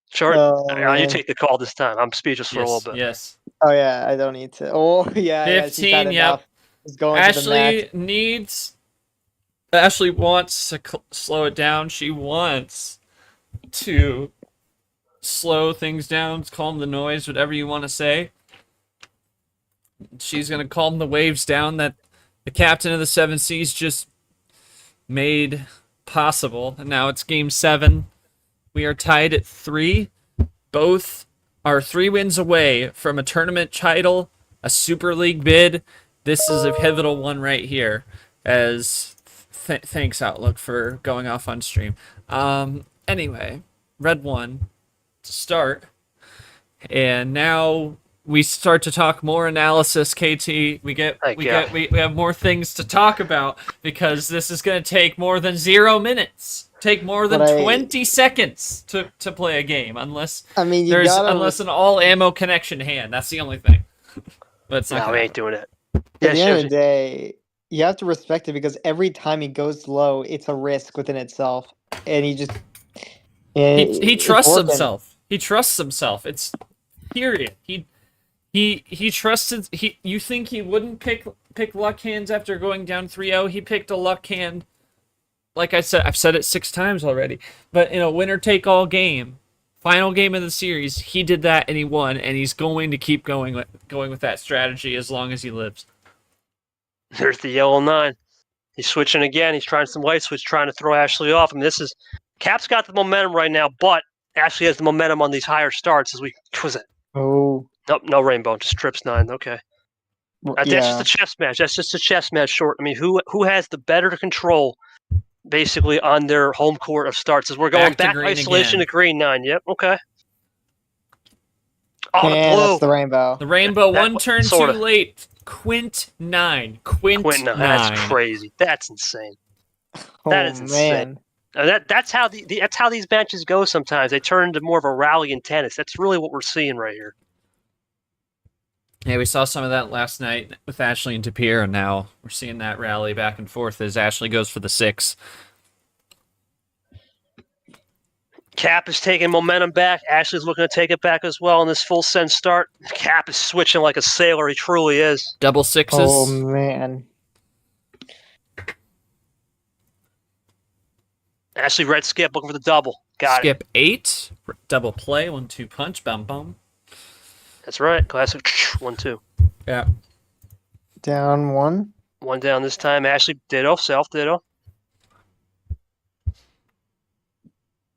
Short, Oh, you man. take the call this time. I'm speechless for a little bit. Yes. Oh yeah, I don't need to. Oh yeah, she's 15, had yep. enough. She's going to the max. Ashley wants to slow it down. She wants to slow things down, calm the noise, whatever you want to say. She's going to calm the waves down that the captain of the Seven Seas just made possible. And now it's game 7. We are tied at 3. Both are 3 wins away from a tournament title, a Super League bid. This is a pivotal one right here. As thanks, Outlook, for going off on stream. Anyway, red 1 to start. And now we start to talk more analysis, KT. We have more things to talk about because this is going to take more than 0 minutes. Take more than 20 seconds to play a game, unless unless an all ammo connection hand. That's the only thing. But it's not. No, we ain't doing it. At the end of the day, you have to respect it because every time he goes low, it's a risk within itself, and he trusts himself. He trusts himself. It's period. He trusted. You think he wouldn't pick luck hands after going down 3-0? He picked a luck hand. Like I said, I've said it 6 times already. But in a winner-take-all game, final game of the series, he did that and he won, and he's going to keep going with that strategy as long as he lives. There's the yellow 9. He's switching again. He's trying some light switch, trying to throw Ashley off. I mean, Cap's got the momentum right now, but Ashley has the momentum on these higher starts. Was it? Oh. Nope, no rainbow, just trips 9. Okay. That's just a chess match. That's just a chess match short. I mean, who has the better control, basically, on their home court of starts? As we're going back isolation to green 9. Yep, okay. Oh, the blue. That's the rainbow. The rainbow, one turn too late. Quint 9. Quint 9. That's crazy. That's insane. That is insane. That's how these matches go sometimes. They turn into more of a rally in tennis. That's really what we're seeing right here. Yeah, we saw some of that last night with Ashley and Tapir, and now we're seeing that rally back and forth as Ashley goes for the 6. Cap is taking momentum back. Ashley's looking to take it back as well in this full send start. Cap is switching like a sailor. He truly is. Double 6s. Oh, man. Ashley red skip looking for the double. Got skip it. 8. Double play. 1-2 punch. Bum bum. That's right. Classic 1-2. Yeah. Down 1. 1 down this time. Ashley ditto. Self ditto.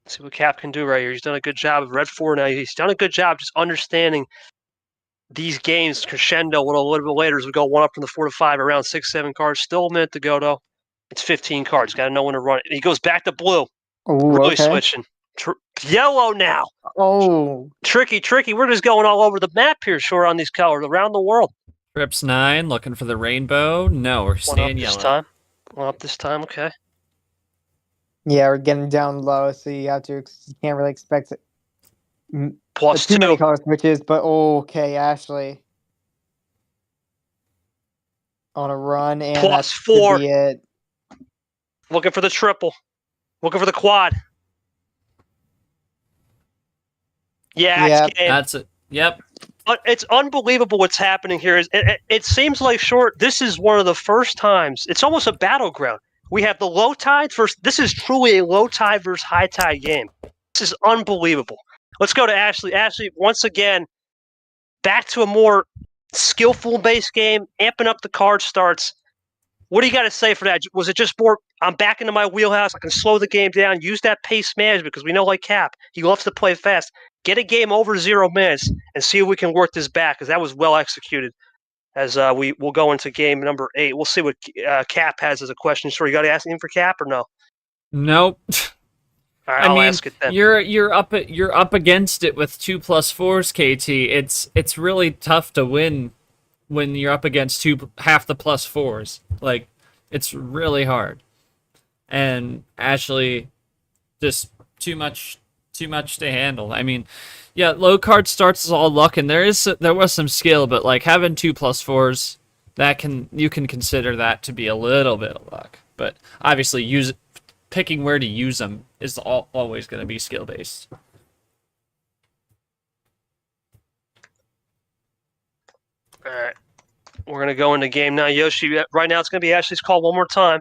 See what Cap can do right here. He's done a good job of red 4 now. He's done a good job just understanding these games crescendo a little bit later as we go 1 up from the 4 to 5, around 6-7 cards. Still a minute to go though. It's 15 cards. Got to know when to run it. He goes back to blue. Ooh, really switching. Yellow now. Oh. Tricky. We're just going all over the map here, sure, on these colors around the world. Trips 9, looking for the rainbow. No, we're staying yellow. 1 up this time. Okay. Yeah, we're getting down low, so you can't really expect it. Plus too 2. many color switches, but okay, Ashley on a run, and plus 4. Be it. Looking for the triple. Looking for the quad. Yeah, that's it. Yep. But it's unbelievable what's happening here. It seems like this is one of the first times. It's almost a battleground. We have the low tide versus. This is truly a low tide versus high tide game. This is unbelievable. Let's go to Ashley. Ashley, once again, back to a more skillful base game, amping up the card starts. What do you got to say for that? Was it just more, I'm back into my wheelhouse, I can slow the game down, use that pace management, because we know like Cap, he loves to play fast. Get a game over 0 minutes and see if we can work this back, because that was well executed. As we'll go into game number 8. We'll see what Cap has as a question. Sure, you got to ask him for Cap or no? Nope. All right, I'll ask it then. You're up against it with 2+4s, KT. It's really tough to win when you're up against half the +4s. Like, it's really hard. And Ashley, just too much to handle. I mean, yeah, low card starts is all luck, and there was some skill, but like having 2+4s, you can consider that to be a little bit of luck. But obviously, picking where to use them is always going to be skill based. All right, we're going to go into game 9. Yoshi, right now it's going to be Ashley's call one more time.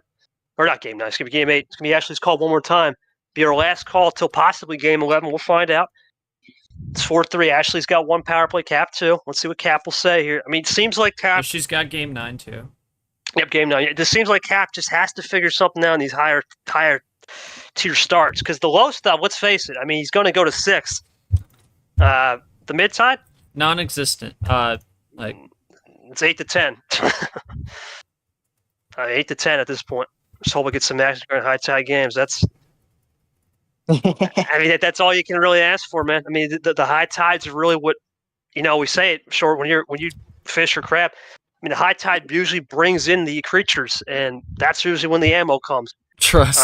Or not game 9, it's going to be game 8. It's going to be Ashley's call one more time. Be our last call till possibly game 11. We'll find out. It's 4-3. Ashley's got 1 power play, Cap 2. Let's see what Cap will say here. I mean, it seems like Cap... She's got game 9, too. Yep, game 9. It just seems like Cap just has to figure something out in these higher tier starts. Because the low stuff, let's face it, I mean, he's going to go to 6. The mid-tide? Non-existent. It's 8 to 10. 8 to 10 at this point. Just hope we get some action during high-tide games. That's... I mean, that's all you can really ask for, man. I mean, the high tides are really what, we say it short when you fish or crab. I mean, the high tide usually brings in the creatures, and that's usually when the ammo comes. Trust.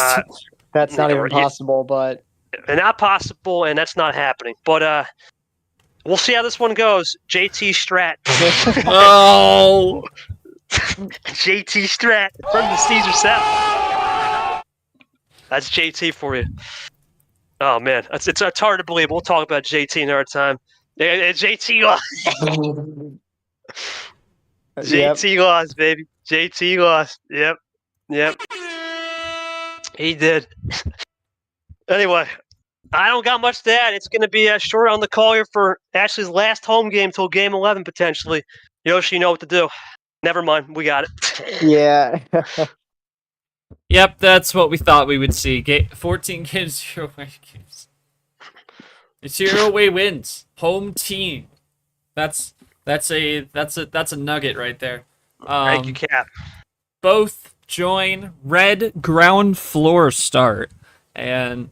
That's not even possible, but and not possible, and that's not happening. But we'll see how this one goes. JT Strat. Oh, JT Strat from the Caesar South. That's JT for you. Oh man, it's hard to believe. We'll talk about JT another time. JT lost. JT lost, baby. JT lost. Yep. He did. Anyway, I don't got much to add. It's going to be short on the call here for Ashley's last home game till game 11 potentially. Yoshi, you know what to do. Never mind, we got it. Yeah. Yep, that's what we thought we would see. 14 games, 0 away games. 0 away wins. Home team. That's a nugget right there. Thank you, Cap. Both join red ground floor start, and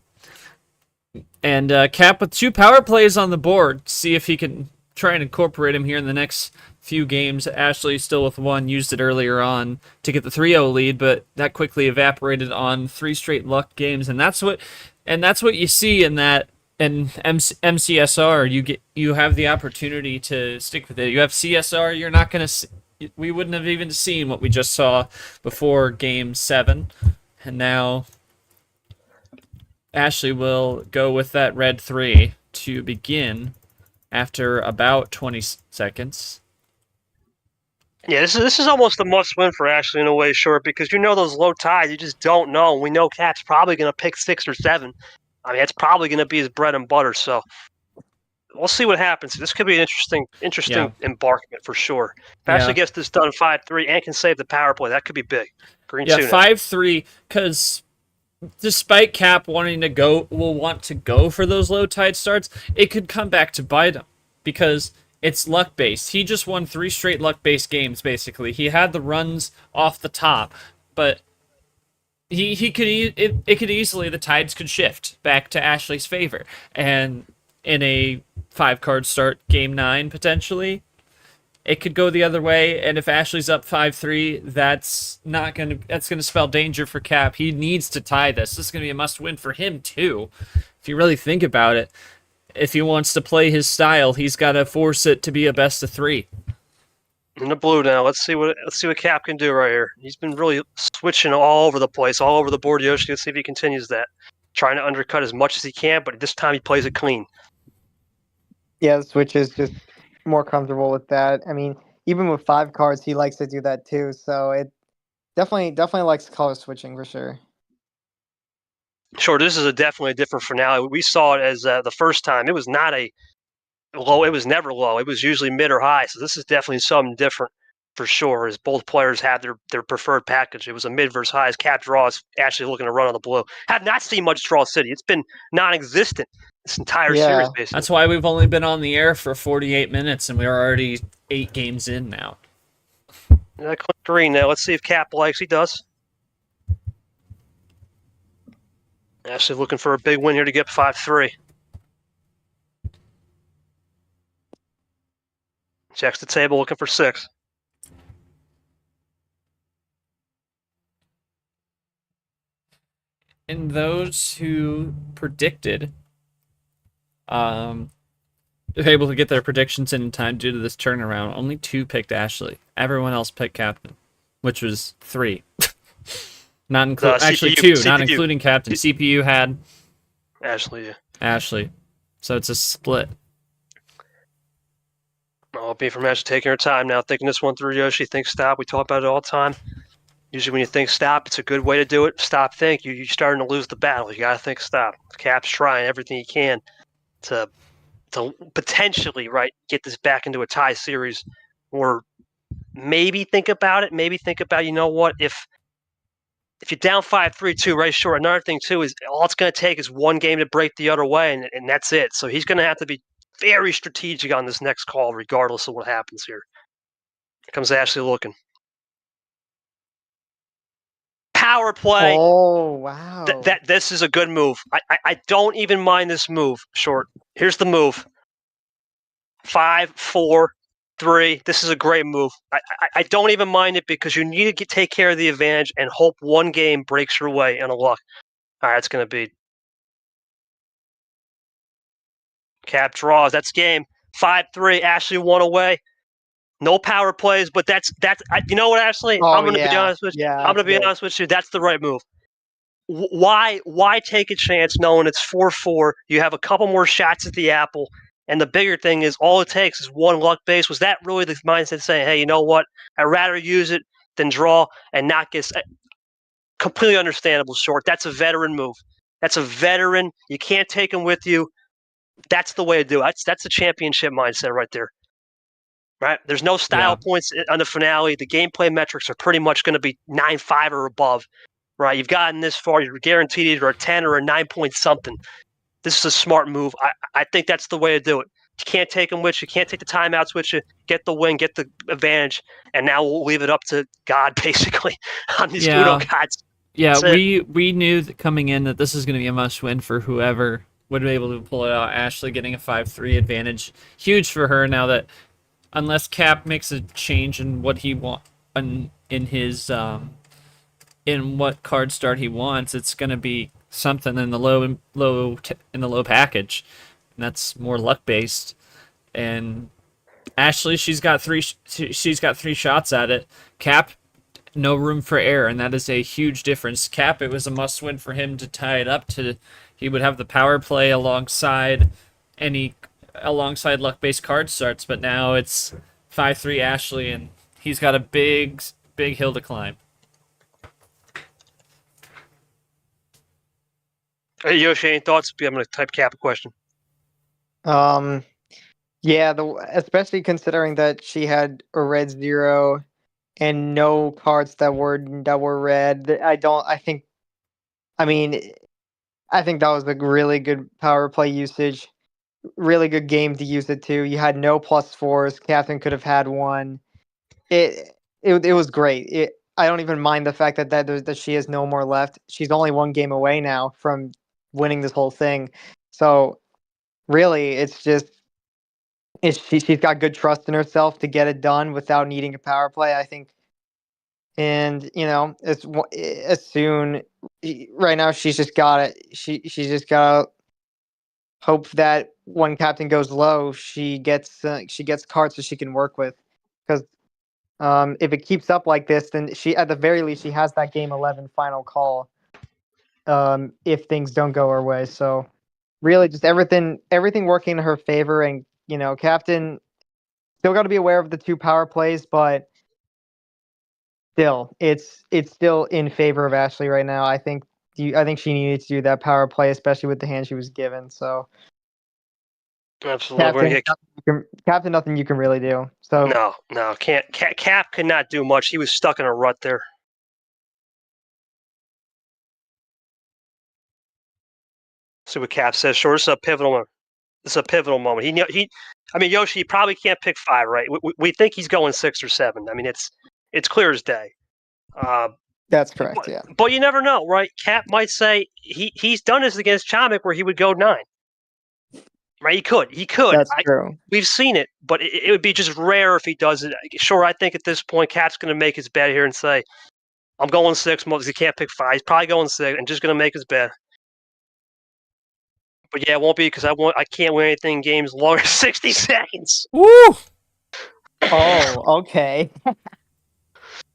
Cap with 2 power plays on the board. See if he can try and incorporate him here in the next few games. Ashley still with 1, used it earlier on to get the 3-0 lead, but that quickly evaporated on 3 straight luck games, and that's what you see in that. In MCSR, you have the opportunity to stick with it. You have CSR, you're not gonna. We wouldn't have even seen what we just saw before Game 7, and now Ashley will go with that red 3 to begin after about 20 seconds. Yeah, this is almost a must-win for Ashley in a way, short, because those low tides, you just don't know. We know Cap's probably going to pick 6 or 7. I mean, that's probably going to be his bread and butter, so we'll see what happens. This could be an interesting embarkment for sure. If Ashley gets this done 5-3 and can save the power play, that could be big. Green 5-3, because despite Cap want to go for those low tide starts, it could come back to bite him because it's luck based. He just won 3 straight luck based games. Basically, he had the runs off the top, but it could easily, the tides could shift back to Ashley's favor, and in a 5-card start, game 9 potentially, it could go the other way. And if Ashley's up 5-3, that's gonna spell danger for Cap. He needs to tie this. This is gonna be a must-win for him too. If you really think about it, if he wants to play his style, he's got to force it to be a best of 3. In the blue now. Let's see what Cap can do right here. He's been really switching all over the place, all over the board, Yoshi. Let's see if he continues that. Trying to undercut as much as he can, but this time he plays it clean. Yeah, the Switch is just more comfortable with that. I mean, even with 5 cards, he likes to do that too. So it definitely likes color switching for sure. Sure, this is definitely a different finale. We saw it as the first time. It was not a low. It was never low. It was usually mid or high. So this is definitely something different for sure, as both players had their preferred package. It was a mid versus high. As Cap draws, actually looking to run on the blue. Have not seen much draw city. It's been non-existent this entire series, basically. That's why we've only been on the air for 48 minutes, and we're already 8 games in now. I click green now. Let's see if Cap likes. He does. Actually looking for a big win here to get 5-3. Checks the table, looking for 6. And those who predicted, able to get their predictions in time due to this turnaround, only 2 picked Ashley. Everyone else picked Captain, which was 3. Not including actually CPU, 2, not CPU. including Captain. CPU had Ashley, yeah. Ashley, so it's a split. Oh, be from Ashley taking her time now, thinking this one through. Yoshi, think stop. We talk about it all the time. Usually when you think stop, it's a good way to do it. Stop, think. You're starting to lose the battle. You got to think stop. Cap's trying everything he can to potentially, right, get this back into a tie series, or maybe think about it. Maybe think about, you know what, if you're down 5-3-2, right, sure. Another thing, too, is all it's going to take is one game to break the other way, and that's it. So he's going to have to be very strategic on this next call, regardless of what happens here. Here comes Ashley looking. Power play. Oh, wow. This is a good move. I don't even mind this move, Short. Here's the move. 5, 4, 3. This is a great move. I don't even mind it because you need to take care of the advantage and hope one game breaks your way and a luck. All right, it's going to be Cap draws. That's game. 5-3. Ashley 1 away. No power plays, but that's you know what, Ashley? Oh, I'm going to be yeah. honest with you. Yeah, I'm going to that's be good. honest with you. That's the right move. Why take a chance knowing it's 4-4? You have a couple more shots at the apple. And the bigger thing is all it takes is one luck base. Was that really the mindset saying, hey, you know what? I'd rather use it than draw and not get completely understandable, Short. That's a veteran move. That's a veteran. You can't take him with you. That's the way to do it. That's a championship mindset right there. Right? There's no style points on the finale. The gameplay metrics are pretty much going to be 9-5 or above. Right? You've gotten this far. You're guaranteed either a 10 or a 9 point something. This is a smart move. I think that's the way to do it. You can't take them with you. You can't take the timeouts with you. Get the win, get the advantage, and now we'll leave it up to God, basically, on these Uno gods. Yeah, we knew that coming in that this is going to be a must-win for whoever would be able to pull it out. Ashley getting a 5-3 advantage. Huge for her now that unless Cap makes a change in what he wants in his in what card start he wants, it's going to be something in the low package, and that's more luck based. And Ashley, she's got three shots at it. Cap, no room for error, and that is a huge difference. Cap, it was a must win for him to tie it up. He would have the power play alongside luck based card starts, but now it's 5-3 Ashley, and he's got a big hill to climb. Hey, Yoshi, any thoughts? I'm going to type Cap a question. Yeah, especially considering that she had a red 0 and no cards that were red. I think that was a really good power play usage. Really good game to use it to. You had no +4s. Captain could have had one. It was great. I don't even mind the fact that she has no more left. She's only one game away now from winning this whole thing. So really, it's just she's got good trust in herself to get it done without needing a power play, I think. And as soon right now, she's just got it. She's just got to hope that when Captain goes low, she gets cards so she can work with. Because if it keeps up like this, then she at the very least she has that game 11 final call. If things don't go her way, so really just everything working in her favor, and Captain still got to be aware of the 2 power plays, but still, it's still in favor of Ashley right now. I think she needed to do that power play, especially with the hand she was given. So, absolutely, Captain, nothing you can really do. So no, can't. Cap could not do much. He was stuck in a rut there. See what Cap says. Sure, this is a pivotal moment. Yoshi, he probably can't pick 5, right? We think he's going 6 or 7. I mean, it's clear as day. That's correct, yeah. But you never know, right? Cap might say he's done this against Chomik where he would go 9. Right? He could. That's true. We've seen it, but it would be just rare if he does it. Sure, I think at this point, Cap's going to make his bet here and say, I'm going 6 because he can't pick 5. He's probably going 6 and just going to make his bet. But yeah, it won't be because I can't win anything in games longer than 60 seconds. Woo! Oh, okay.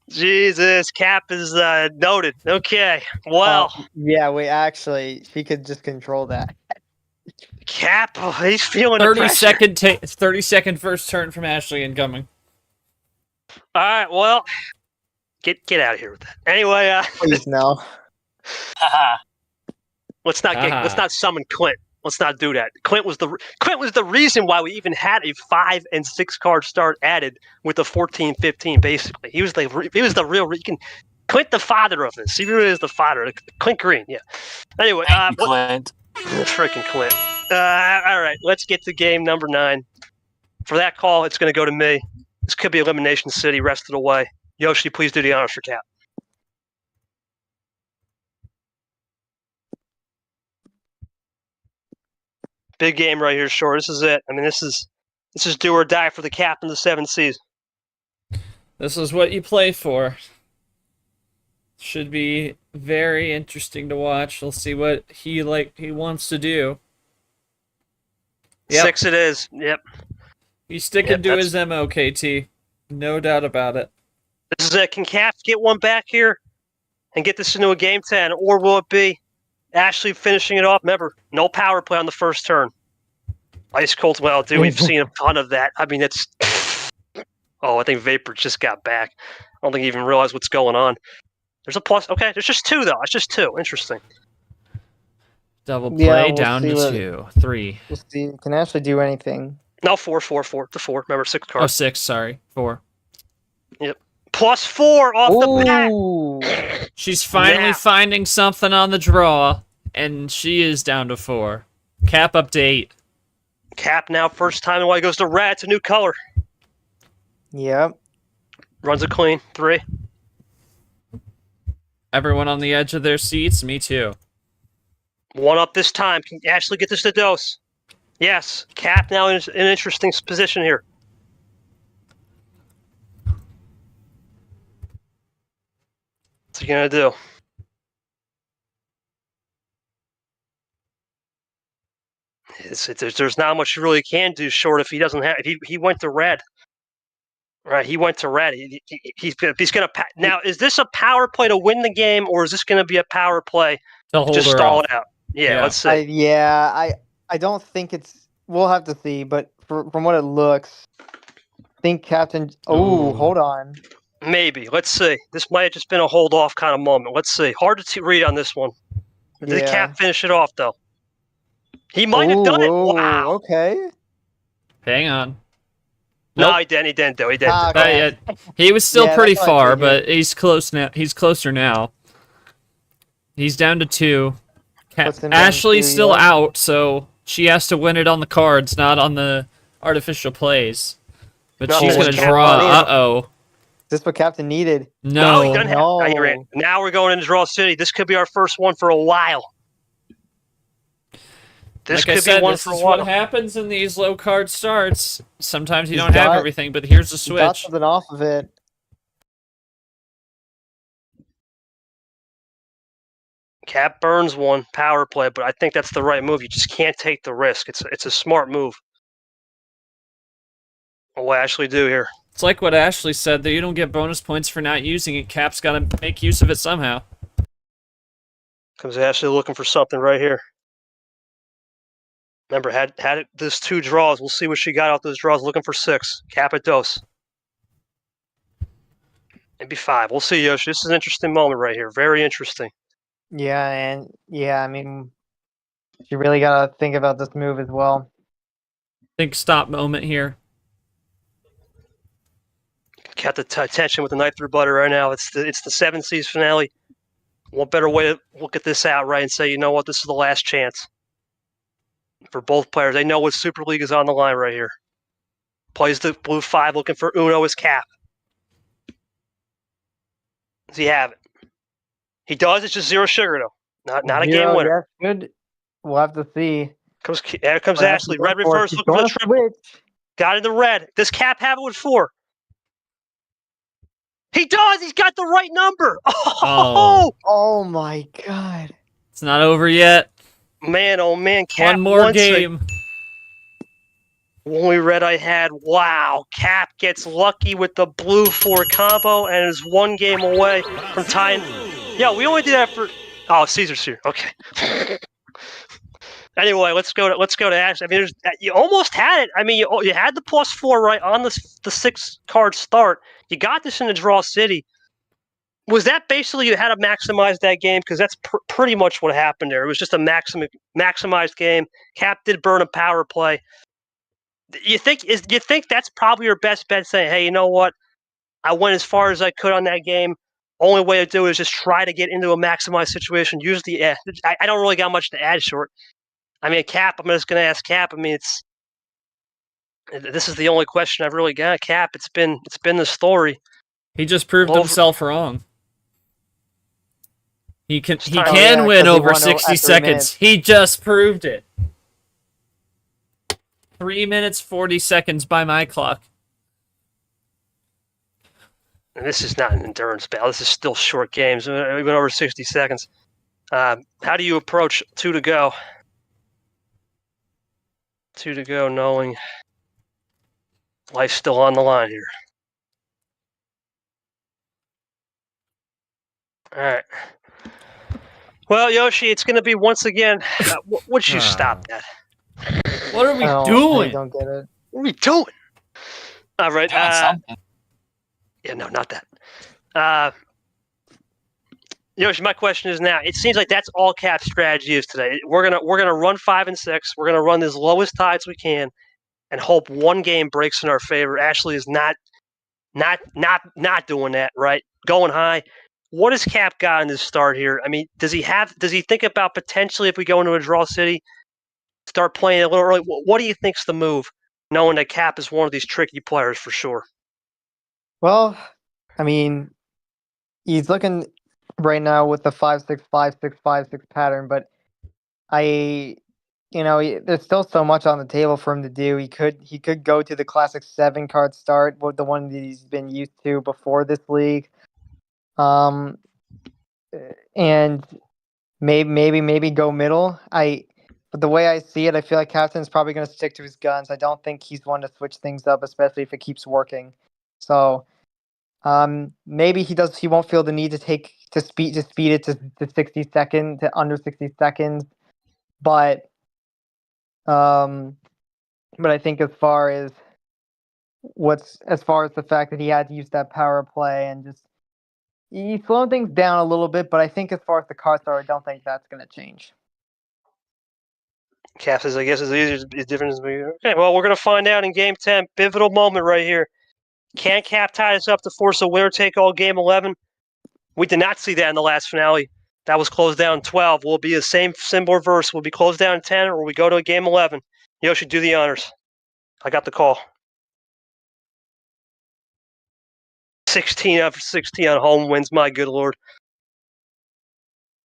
Jesus, Cap is noted. Okay, well. Yeah, she could just control that. Cap, he's feeling 30 second first turn from Ashley incoming. All right, well, Get out of here with that. Anyway, Please no. let's not summon Clint. Let's not do that. Clint was the reason why we even had a 5 and 6 card start added with the 14-15. Basically, he was the real. Clint, the father of this. He really is the father. Clint Green. Yeah. Anyway, Clint. freaking Clint. All right, let's get to game number 9. For that call, it's going to go to me. This could be Elimination City rest of the way. Yoshi, please do the honors for Cap. Big game right here, Short. This is it. I mean, this is do or die for the Cap in the 7 Seas. This is what you play for. Should be very interesting to watch. We'll see what he wants to do. Yep. 6 it is. Yep. He's sticking to his MO, KT. No doubt about it. This is it. Can Cap get one back here and get this into a game 10, or will it be Ashley finishing it off? Remember, no power play on the first turn. Ice cold. Well, dude, we've seen a ton of that. I mean, it's. Oh, I think Vapor just got back. I don't think he even realized what's going on. There's a plus. Okay, there's just 2 though. It's just 2. Interesting. Double play Yeah, we'll down see to what- 2, 3. We'll see. Can Ashley do anything? No, 4. The 4. Remember, 6 cards. Oh, 6, sorry. 4. Plus 4 off the bat. Ooh. She's finally Yeah. finding something on the draw, and she is down to 4. Cap up to 8. Cap now, first time in a while, he goes to red. It's a new color. Yep. Runs it clean. 3. Everyone on the edge of their seats? Me too. 1 up this time. Can Ashley get this to dose? Yes. Cap now in an interesting position here. What's he gonna do? There's not much he really can do short if he doesn't have. If he went to red. Right, he went to red. He's gonna now. Is this a power play to win the game, or is this gonna be a power play To hold just her stall off. it out? Yeah, Yeah. let's see. I don't think it's. We'll have to see, but from what it looks, I think Captain. Oh, Ooh. hold on. Maybe. Let's see. This might have just been a hold off kind of moment. Let's see. Hard to read on this one. Did Yeah. Cap finish it off though? He might have done it. Ooh, Wow. Okay. Hang on. No, Nope. he didn't. He didn't do. He didn't. Ah, do. Not okay. yet. He was still Yeah, pretty that's what I far, figured. but he's close now. He's closer now. He's down to 2. Puts him down to Ashley's 2, still yeah. out, so she has to win it on the cards, not on the artificial plays. But No, she's it's gonna Cap draw. on in. Uh-oh. Is this what Captain needed? No, he No. doesn't have. No. He ran. Now we're going into Draw City. This could be our first one for a while. This Like I could said, be one this for a is while. what happens in these low card starts. Sometimes you He's don't have got- everything, but here's the He got switch. something off of it. Cap burns one power play, but I think that's the right move. You just can't take the risk. It's a smart move. What will Ashley do here? It's like what Ashley said, that you don't get bonus points for not using it. Cap's got to make use of it somehow. Comes Ashley looking for something right here. Remember, had it this 2 draws. We'll see what she got out those draws. Looking for 6. Cap at dose. Maybe 5. We'll see, Yoshi. This is an interesting moment right here. Very interesting. Yeah, and yeah, I mean, you really gotta think about this move as well. Think stop moment here. Got the tension with the knife through butter right now. It's the 7 Seas finale. What better way to look at this out, right, and say, you know what, this is the last chance for both players. They know what Super League is on the line right here. Plays the blue 5, looking for Uno as Cap. Does he have it? He does. It's just 0 sugar though. Not a game Zero, winner. yes, good. We'll have to see. There comes But Ashley. Red Ashley goes for it. reverse. She's Looking for the gonna triple. switch. Got in the red. Does Cap have it with 4? He does. He's got the right number. Oh. Oh my god. It's not over yet. Man, oh man. Cap One more wants it. game. Only red I had. Wow. Cap gets lucky with the blue 4 combo and is 1 game away from tying. Yeah, we only did that for. Oh, Caesar's here. Okay. Anyway, let's go to Ash. I mean, you almost had it. I mean, you had the +4 right on the 6 card start. You got this in the Draw City. Was that basically you had to maximize that game? Because that's pretty much what happened there. It was just a maximized game. Cap did burn a power play. You think that's probably your best bet? Saying, hey, you know what? I went as far as I could on that game. Only way to do it is just try to get into a maximized situation. Use the I don't really got much to add, Short. I mean, Cap. I'm just going to ask Cap. I mean, this is the only question I've really got. Cap. It's been the story. He just proved himself wrong. He can yeah, win 'cause he over won 60 at 3 seconds. minutes. He just proved it. 3 minutes 40 seconds by my clock. And this is not an endurance battle. This is still short games. We went over 60 seconds. How do you approach 2 to go? 2 to go, knowing life's still on the line here. All right. Well, Yoshi, it's going to be once again. Would you stop that? What are we I doing? don't get it. What are we doing? All right. Doing something. Yeah, no, not that. Yoshi, my question is now. It seems like that's all Cap's strategy is today. We're gonna run 5 and 6. We're gonna run as low as tides we can, and hope one game breaks in our favor. Ashley is not doing that. Right, going high. What has Cap got in this start here? I mean, does he think about potentially if we go into a draw city, start playing a little early? What do you think's the move, knowing that Cap is one of these tricky players for sure? Well, I mean, he's looking right now with the 5-6, 5-6, 5-6 pattern, but there's still so much on the table for him to do. He could go to the classic 7-card start, the one that he's been used to before this league. And maybe go middle. But the way I see it, I feel like Captain's probably going to stick to his guns. I don't think he's one to switch things up, especially if it keeps working. So maybe he won't feel the need to speed it to 60 seconds, to under 60 seconds. But I think as far as the fact that he had to use that power play and just he's slowing things down a little bit, but I think as far as the cards are, I don't think that's going to change. Cap says, I guess it's easier as different as we. Okay, well, we're going to find out in Game 10. Pivotal moment right here. Can Cap tie us up to force a winner-take-all Game 11? We did not see that in the last finale. That was closed down 12. Will it be the same similar verse? Will it be closed down 10, or will we go to a Game 11? Yoshi, do the honors. I got the call. 16 out of 16 on home wins, my good lord.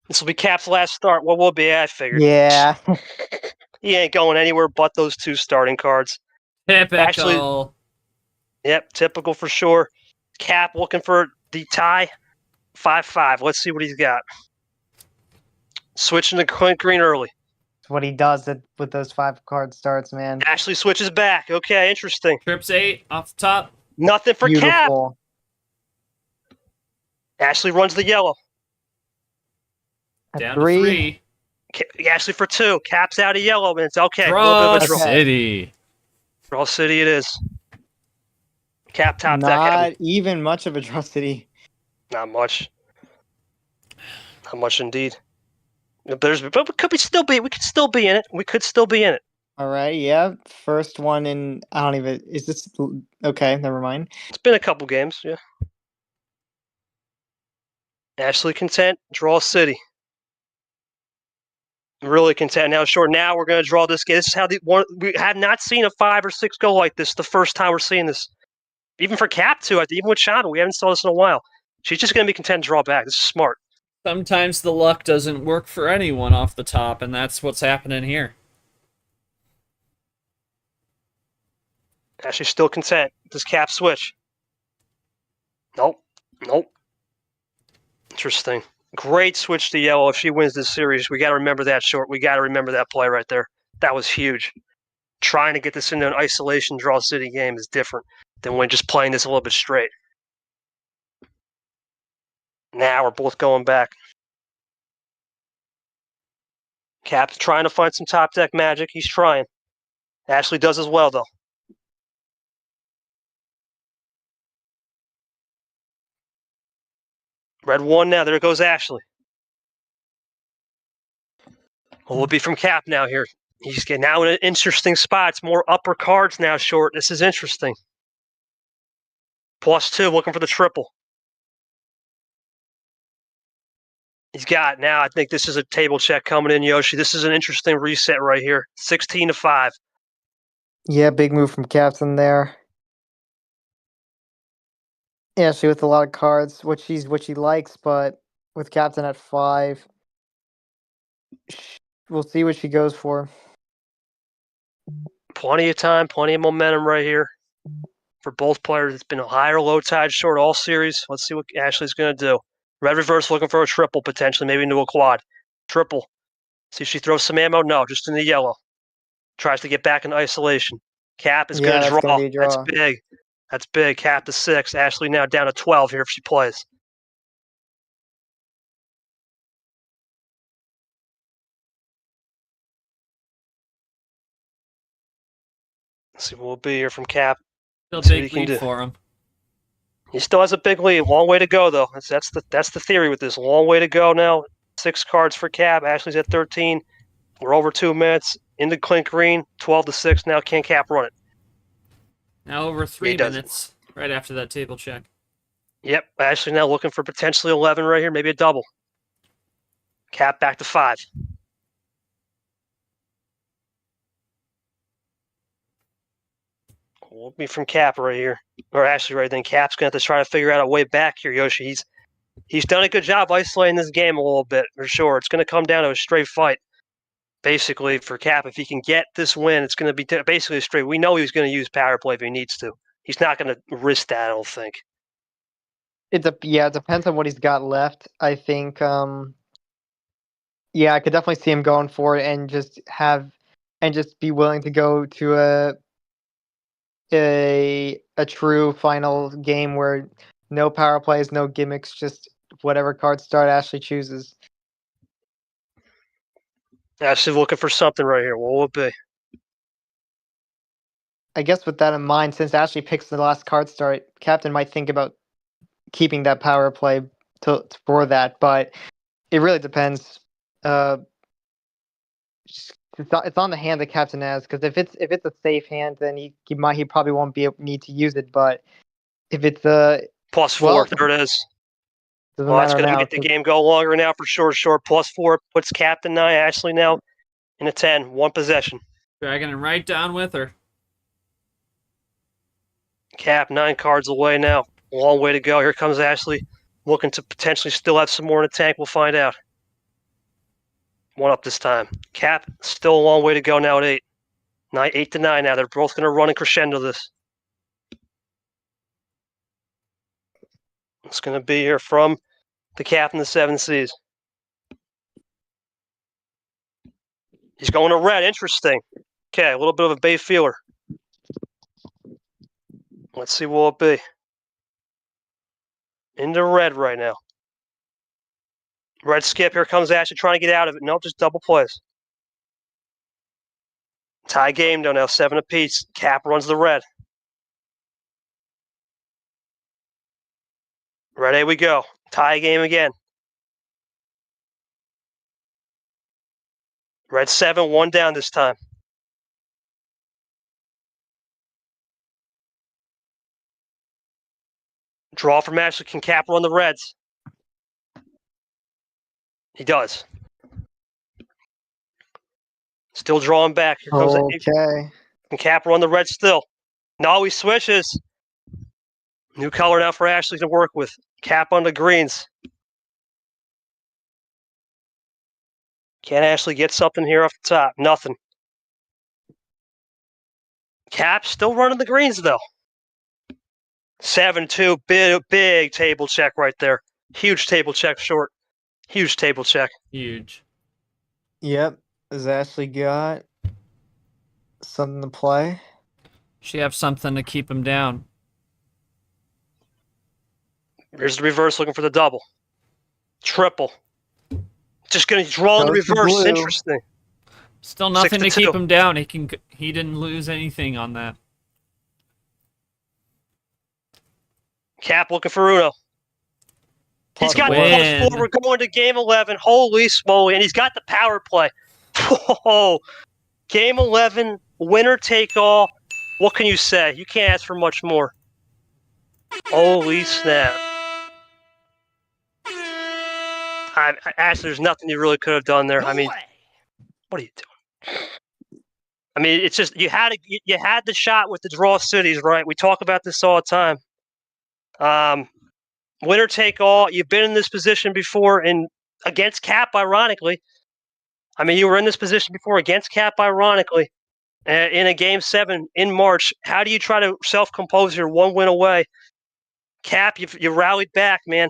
This will be Cap's last start. What will it be? I figured. Yeah. He ain't going anywhere but those 2 starting cards. Typical. Actually, yep, typical for sure. Cap looking for the tie. 5-5. Let's see what he's got. Switching to Clint Green early. It's what he does with those 5-card starts, man. Ashley switches back. Okay, interesting. Trips 8 off the top. Nothing for Cap. Beautiful. Ashley runs the yellow. At Down 3. to 3. Ashley for 2. Cap's out of yellow, and it's okay. A little Draw bit of a draw. City. Draw City it is. Cap top deck Not heavy. even much of a draw city. Not much. Not much indeed. But we could still be in it. We could still be in it. All right, yeah. First one in, I don't even, is this, okay, never mind. It's been a couple games, yeah. Ashley content, draw City. Really content now. Short. Now we're going to draw this game. This is how we have not seen a 5 or 6 go like this. The first time we're seeing this, even for Cap too. Even with Shonda, we haven't saw this in a while. She's just going to be content to draw back. This is smart. Sometimes the luck doesn't work for anyone off the top, and that's what's happening here. Ashley's still content. Does Cap switch? Nope. Interesting. Great switch to yellow. If she wins this series, we got to remember that short. We got to remember that play right there. That was huge. Trying to get this into an isolation draw city game is different than when just playing this a little bit straight. Now we're both going back. Cap's trying to find some top deck magic. He's trying. Ashley does as well, though. Red 1 now. There goes Ashley. Well, we'll be from Cap now here. He's getting now in an interesting spot. It's more upper cards now short. This is interesting. +2, looking for the triple. He's got now. I think this is a table check coming in, Yoshi. This is an interesting reset right here. 16-5. Yeah, big move from Captain there. Yeah, she with a lot of cards, what she likes, but with Captain at 5, we'll see what she goes for. Plenty of time, plenty of momentum right here for both players. It's been a high or low tide short all series. Let's see what Ashley's going to do. Red reverse looking for a triple potentially, maybe into a quad. Triple. See if she throws some ammo. No, just in the yellow. Tries to get back in isolation. Cap is going to that's draw. gonna be a draw. That's big. That's big. Cap to 6. Ashley now down to 12 here if she plays. Let's see what will be here from Cap. Still See what he big can do. lead for him. He still has a big lead. Long way to go, though. That's the theory with this. Long way to go now. 6 cards for Cap. Ashley's at 13. We're over 2 minutes. Into Clint Green. 12-6 now. Can Cap run it? Now over 3 minutes right after that table check. Yep. Ashley now looking for potentially 11 right here. Maybe a double. Cap back to 5. Will be from Cap right here. Or Ashley right then. Cap's going to have to try to figure out a way back here, Yoshi. He's done a good job isolating this game a little bit, for sure. It's going to come down to a straight fight. Basically, for Cap, if he can get this win, it's going to be basically a straight. We know he's going to use power play if he needs to. He's not going to risk that, I don't think. It depends on what he's got left. I think, I could definitely see him going for it and just be willing to go to a true final game where no power plays, no gimmicks, just whatever card start Ashley chooses. Ashley looking for something right here. What will it be? I guess with that in mind, since Ashley picks the last card start, Captain might think about keeping that power play for that, but it really depends. It's on the hand the Captain has, because if it's a safe hand, then he probably won't need to use it. But if it's +4, there it is. Well, that's going to make the game go longer now for sure. +4 puts Captain now, Ashley now in a 10, 1 possession. Dragging him right down with her. Cap 9 cards away now. Long way to go. Here comes Ashley, looking to potentially still have some more in the tank. We'll find out. 1 up this time. Cap still a long way to go now at 8. 8 to 9 now. They're both going to run and crescendo this. It's going to be here from the Cap and the 7 Cs. He's going to red. Interesting. Okay, a little bit of a bait feeler. Let's see what it'll be. Into red right now. Red skip. Here comes Ashley trying to get out of it. Nope, just double plays. Tie game though now. 7 apiece. Cap runs the red. Red, here we go. Tie game again. Red 7, 1 down this time. Draw from Ashley. Can Cap run the reds? He does. Still drawing back. Here comes okay. Can Cap run the red still? No, he switches. New color now for Ashley to work with. Cap on the greens. Can Ashley get something here off the top? Nothing. Cap still running the greens though. 7-2, big table check right there. Huge table check short. Huge table check. Huge. Yep. Has Ashley got something to play? She have something to keep him down. Here's the reverse looking for the double. Triple. Just going to draw in the reverse. Interesting. Still nothing to keep 6-2. him down. He didn't lose anything on that. Cap looking for Uno. He's got the Win. +4. We're going to game 11. Holy smoly. And he's got the power play. Oh, game 11, winner take all. What can you say? You can't ask for much more. Holy snap. Actually, there's nothing you really could have done there. I mean, what are you doing? I mean, it's just you had the shot with the draw cities, right? We talk about this all the time. Winner take all. You've been in this position before, and against Cap, ironically. I mean, you were in this position before against Cap, ironically, in a game 7 in March. How do you try to self-compose here, 1 win away? Cap, you rallied back, man.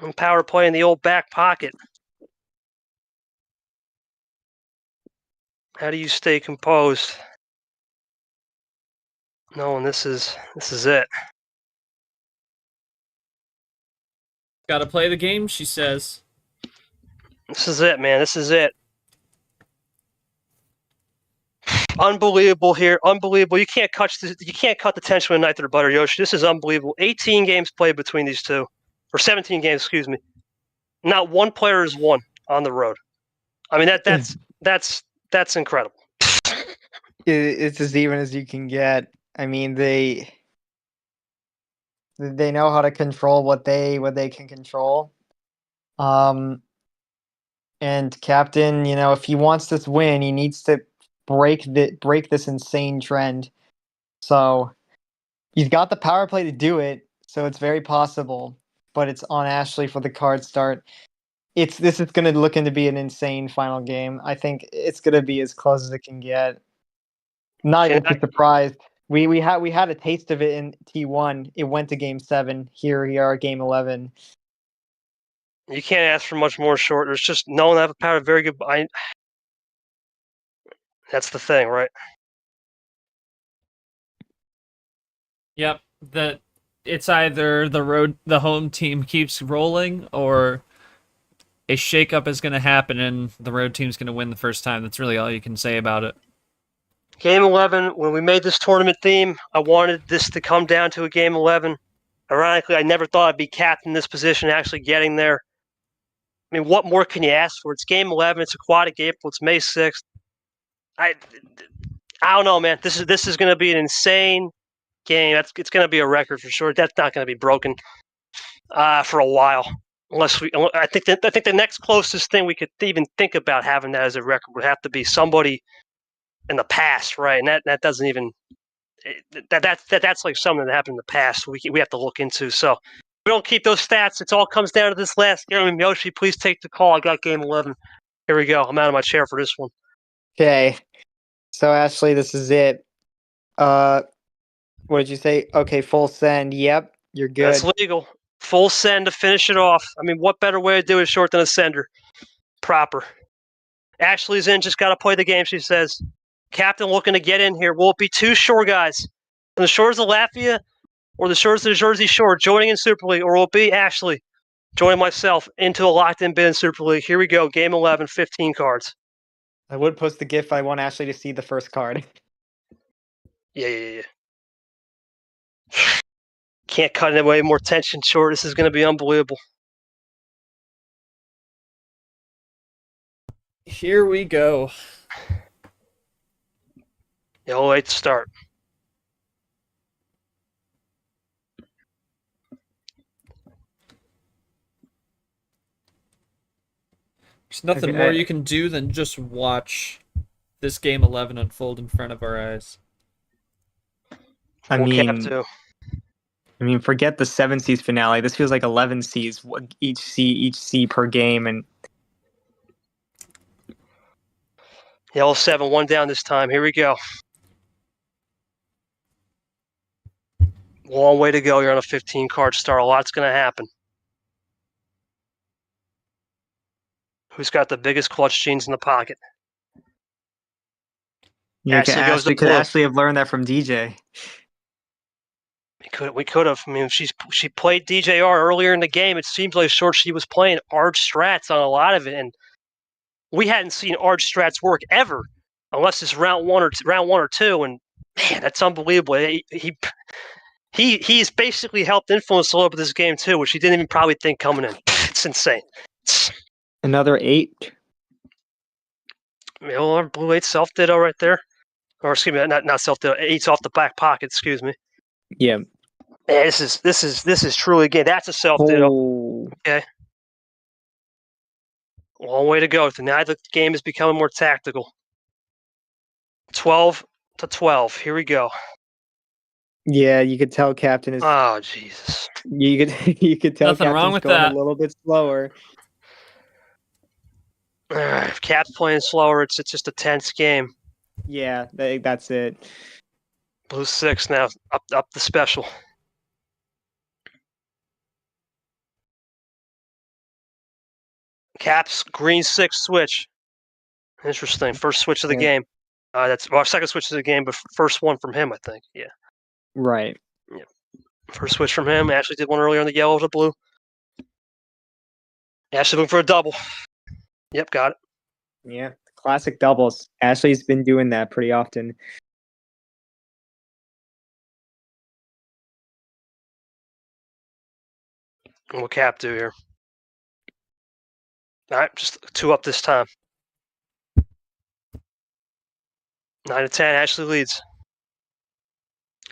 And power play in the old back pocket. How do you stay composed? No, and this is it. Gotta play the game, she says. This is it, man. This is it. Unbelievable here. Unbelievable. You can't cut the tension with a knife through butter, Yoshi. This is unbelievable. 18 games played between these two. Or 17 games, excuse me. Not one player has won on the road. I mean that's incredible. It's as even as you can get. I mean, they know how to control what they can control. And Captain, if he wants this win, he needs to break this insane trend. So he's got the power play to do it, so it's very possible. But it's on Ashley for the card start. This is going to look into be an insane final game. I think it's going to be as close as it can get. Not even too surprised. We had a taste of it in T1. It went to game 7. Here we are, game 11. You can't ask for much more short. There's just no one have a power very good. That's the thing, right? Yep. It's either the home team keeps rolling, or a shakeup is going to happen and the road team's going to win the first time. That's really all you can say about it. Game 11, when we made this tournament theme, I wanted this to come down to a game 11. Ironically, I never thought I'd be capped in this position, actually getting there. I mean, what more can you ask for? It's game 11. It's Aquatic April. It's May 6th. I don't know, man. This is going to be an insane game. It's going to be a record for sure. That's not going to be broken for a while, I think the next closest thing we could even think about having that as a record would have to be somebody in the past, right? And that doesn't even that's like something that happened in the past. We have to look into. So we don't keep those stats. It all comes down to this last game. Yoshi, please take the call. I got game 11. Here we go. I'm out of my chair for this one. Okay. So Ashley, this is it. What did you say? Okay, full send. Yep, you're good. That's legal. Full send to finish it off. I mean, what better way to do it short than a sender? Proper. Ashley's in. Just got to play the game, she says. Captain looking to get in here. Will it be 2 shore guys from the shores of Latvia or the shores of the Jersey Shore joining in Super League, or will it be Ashley joining myself into a locked-in bid in Super League? Here we go. Game 11, 15 cards. I would post the GIF. I want Ashley to see the first card. Yeah. Can't cut away more tension short. This is going to be unbelievable. Here we go. Yeah, we'll wait to start. There's nothing Okay, more you can do than just watch this game 11 unfold in front of our eyes. I We'll cap mean, to. forget the 7 Cs finale. This feels like 11 Cs each C per game, and Yeah, all 7, 1 down this time. Here we go. Long way to go. You're on a 15-card start. A lot's going to happen. Who's got the biggest clutch jeans in the pocket? Ashley could Ashley have learned that from DJ. We could have. I mean, she played DJR earlier in the game. It seems like short she was playing Arch strats on a lot of it, and we hadn't seen Arch strats work ever, unless it's round one or two. And man, that's unbelievable. He He's basically helped influence a little bit of this game too, which he didn't even probably think coming in. It's insane. Another 8. Blue 8 self ditto right there. Or excuse me, not self ditto. 8's off the back pocket, excuse me. Yeah. Yeah, this is truly a game. That's a self ditto. Oh. Okay. Long way to go. Now the game is becoming more tactical. 12-12. Here we go. Yeah, you could tell Captain is. Oh Jesus. You could tell Nothing wrong Captain's with going that. a little bit slower. If Cap's playing slower, it's just a tense game. Yeah, that's it. Blue 6 now. Up the special. Cap's green 6 switch. Interesting. First switch of the Yeah. game. That's second switch of the game, but first one from him, I think. Yeah. Right. First switch from him. Ashley did one earlier on the yellow to blue. Ashley looking for a double. Yep, got it. Yeah, classic doubles. Ashley's been doing that pretty often. What will Cap do here? All right, just 2 up this time. 9-10, Ashley leads.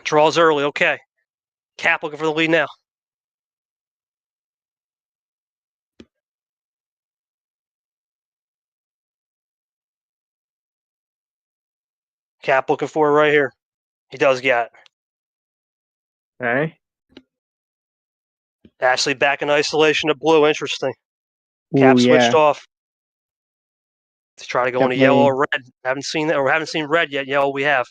Draws early, okay. Cap looking for the lead now. Cap looking for it right here. He does get it. Okay. Ashley back in isolation to blue. Interesting. Ooh, Cap switched yeah. off. To try to go into Definitely. yellow or red. Haven't seen that, or haven't seen red yet. Yellow we have.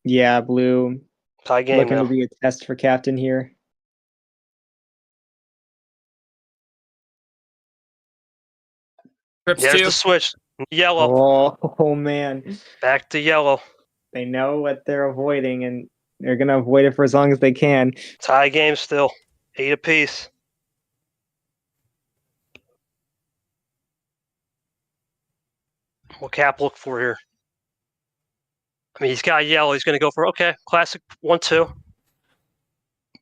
Yeah, blue. Tie game Looking now. to be a test for Captain here. Trips There's 2. the switch. Yellow. Oh man. Back to yellow. They know what they're avoiding, and they're gonna avoid it for as long as they can. Tie game still. 8 apiece. What Cap look for here? I mean, he's got yellow. He's going to go for, okay, classic 1-2.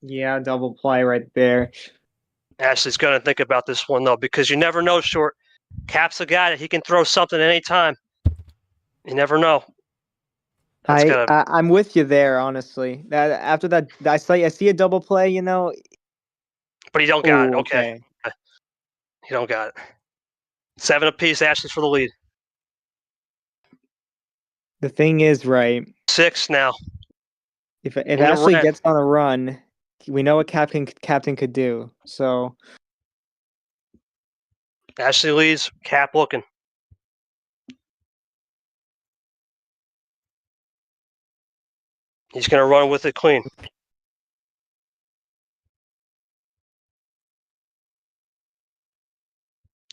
Yeah, double play right there. Ashley's going to think about this one, though, because you never know, Short. Cap's a guy that he can throw something at any time. You never know. I'm with you there, honestly. That after that, I see a double play. But he don't got it. Ooh, Okay. He don't got it. 7 apiece. Ashley's for the lead. The thing is, right? 6 now. If Ashley gets on a run, we know what Captain could do. So Ashley leads. Cap looking. He's going to run with it clean.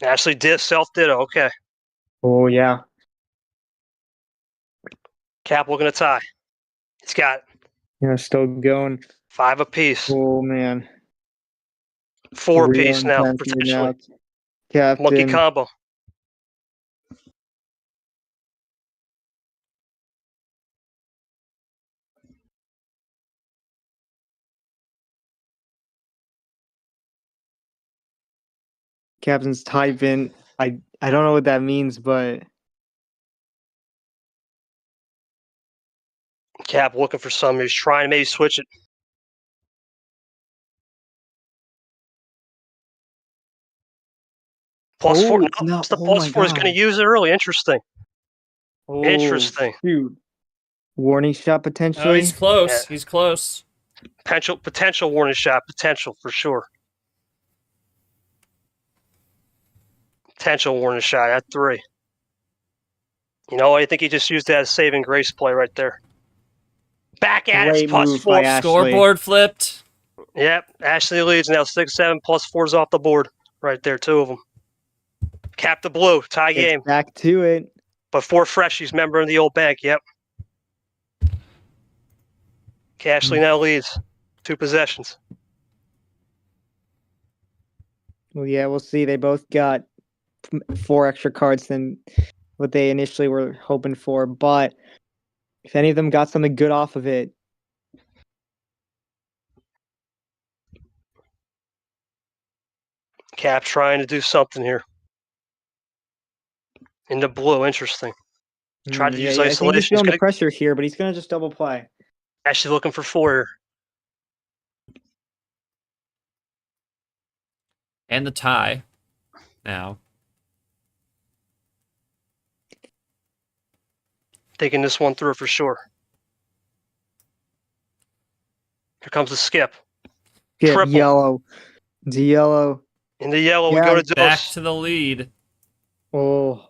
Ashley did self-ditto. Okay. oh yeah, Cap looking to tie. He's got still going. 5 apiece. Oh man, 4 Real apiece now, intensity potentially. Captain. Monkey combo. Captain's typing. I don't know what that means, but Cap looking for something. He's trying to maybe switch it. Plus 4. No, no, it's the oh plus my 4 is going to God. use it early. Interesting. Oh, Interesting. Shoot. Warning shot Oh, potentially. he's close. Yeah. He's close. Potential warning shot. Potential for sure. Potential warning shot at 3. You know, I think he just used that as saving grace play right there. Back at Great it. Plus move 4. by Ashley. Scoreboard flipped. Yep. Ashley leads now 6-7. Plus 4's off the board right there. 2 of them. Cap the blue. Tie It's game. back to it. But 4 freshies. Member of the old bank. Yep. Ashley now leads. 2 possessions. Well, yeah, we'll see. They both got 4 extra cards than what they initially were hoping for, but if any of them got something good off of it, Cap trying to do something here. In the blue, interesting. Tried to use I think he's isolation. feeling the pressure here, but he's gonna just double play. Actually looking for 4 here. And the tie. Now. Thinking this one through for sure. Here comes the skip. Get Triple. yellow. The yellow. In the yellow, we Yeah, go to Back Dose. to the lead. Oh.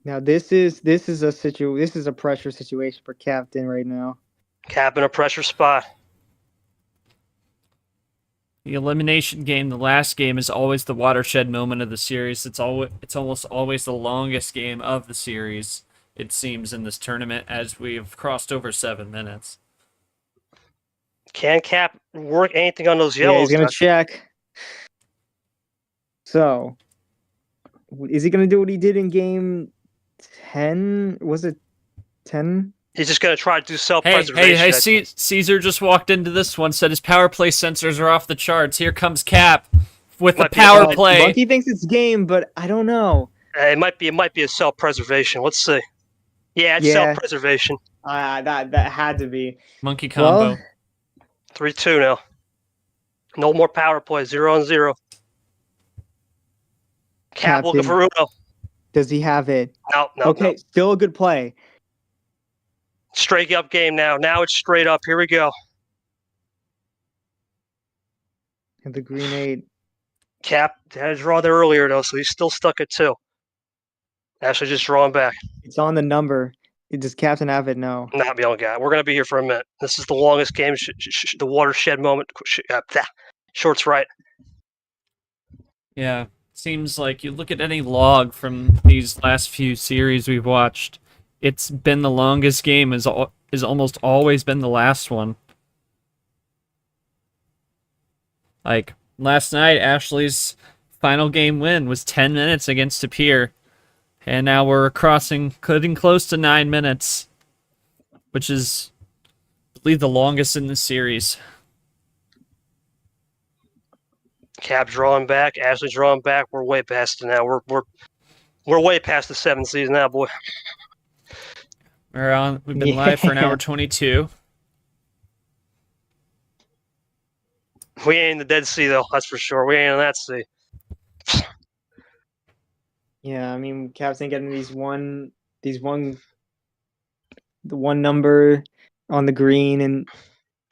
Now this is a pressure situation for Captain right now. Cap in a pressure spot. The elimination game, the last game, is always the watershed moment of the series. It's almost always the longest game of the series, it seems, in this tournament, as we've crossed over 7 minutes. Can Cap work anything on those Yeah, yellows? he's gonna Doc? check. So, is he gonna do what he did in game 10? Was it 10? He's just going to try to do Hey, self-preservation. Caesar just walked into this one, said his power play sensors are off the charts. Here comes Cap with the Might be a power bug. play. Monkey thinks it's game, but I don't know. It might be a self-preservation. Let's see. Yeah, it's Yeah. self-preservation. That had to be. Monkey combo. Well, 3-2 now. No more power play. 0-0. Cap looking Captain. for Uno. Does he have it? No. Okay, still a good play. Straight up game now. Now it's straight up. Here we go. And the green 8. Cap had a draw there earlier, though, so he's still stuck at 2. Actually, just drawing back. It's on the number. Does Captain have it? No. Not beyond God. We're going to be here for a minute. This is the longest game. The watershed moment. Short's right. Yeah, seems like you look at any log from these last few series we've watched, it's been the longest game, is almost always been the last one. Like, last night, Ashley's final game win was 10 minutes against Tapir, and now we're cutting close to 9 minutes, which is, I believe, the longest in the series. Cap drawing back. Ashley drawing back. We're way past it now. We're way past the 7th season now, boy. We've been live for an hour 22. We ain't in the Dead Sea, though. That's for sure. We ain't in that sea. Yeah, I mean, Captain getting the one number on the green, and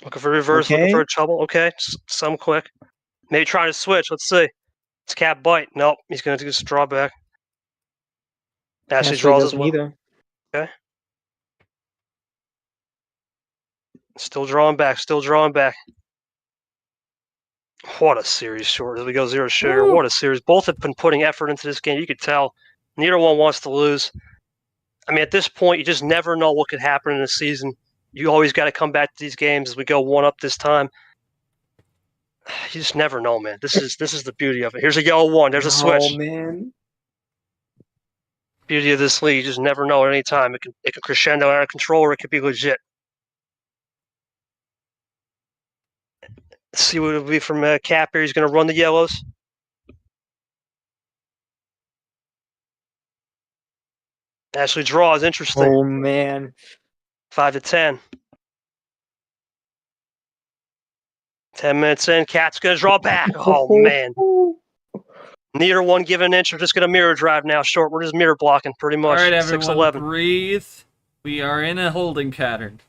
Looking for reverse. Okay. Looking for trouble. Okay, some quick. Maybe trying to switch. Let's see. It's Cap bite. Nope. He's going to do some drawback. Ashley draws as doesn't well. either. Still drawing back. Still drawing back. What a series short. As we go 0 sugar. Woo. What a series. Both have been putting effort into this game. You could tell. Neither one wants to lose. I mean, at this point, you just never know what could happen in a season. You always got to come back to these games as we go 1-up this time. You just never know, man. This is the beauty of it. Here's a yellow 1. There's a switch. Oh man. Beauty of this league. You just never know at any time. It can crescendo out of control, or it could be legit. Let's see what it'll be from Cap here. He's going to run the yellows. Ashley draws. Interesting. Oh man. 5-10. 10 minutes in. Cap's going to draw back. Oh, man. Neither one giving an inch. We're just going to mirror drive now. Short. We're just mirror blocking pretty All much. right, everyone, 6-11. breathe. We are in a holding pattern.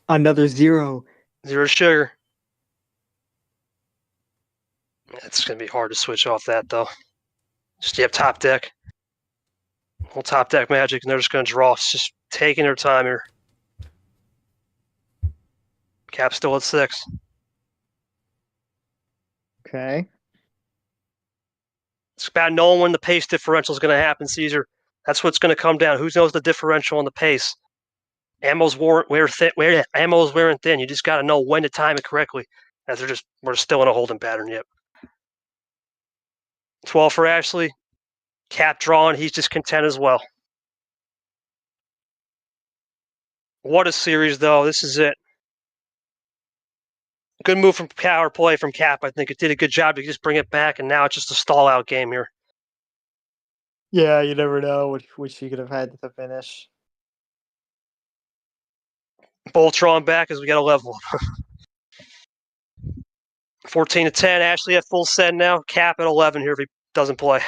Another 0. 0 sugar. It's going to be hard to switch off that, though. Just you have top deck. Whole top deck magic, and they're just going to draw. It's just taking their time here. Cap still at 6. Okay. It's about knowing when the pace differential is going to happen, Caesar. That's what's going to come down. Who knows the differential on the pace? Ammo's wearing thin. You just got to know when to time it correctly. As we're still in a holding pattern. Yep. 12 for Ashley. Cap drawing. He's just content as well. What a series, though. This is it. Good move from power play from Cap. I think it did a good job to just bring it back, and now it's just a stall out game here. Yeah, you never know which he could have had to finish. Boltron back as we got a level. 14-10. Ashley at full send now. Cap at 11 here if he doesn't play.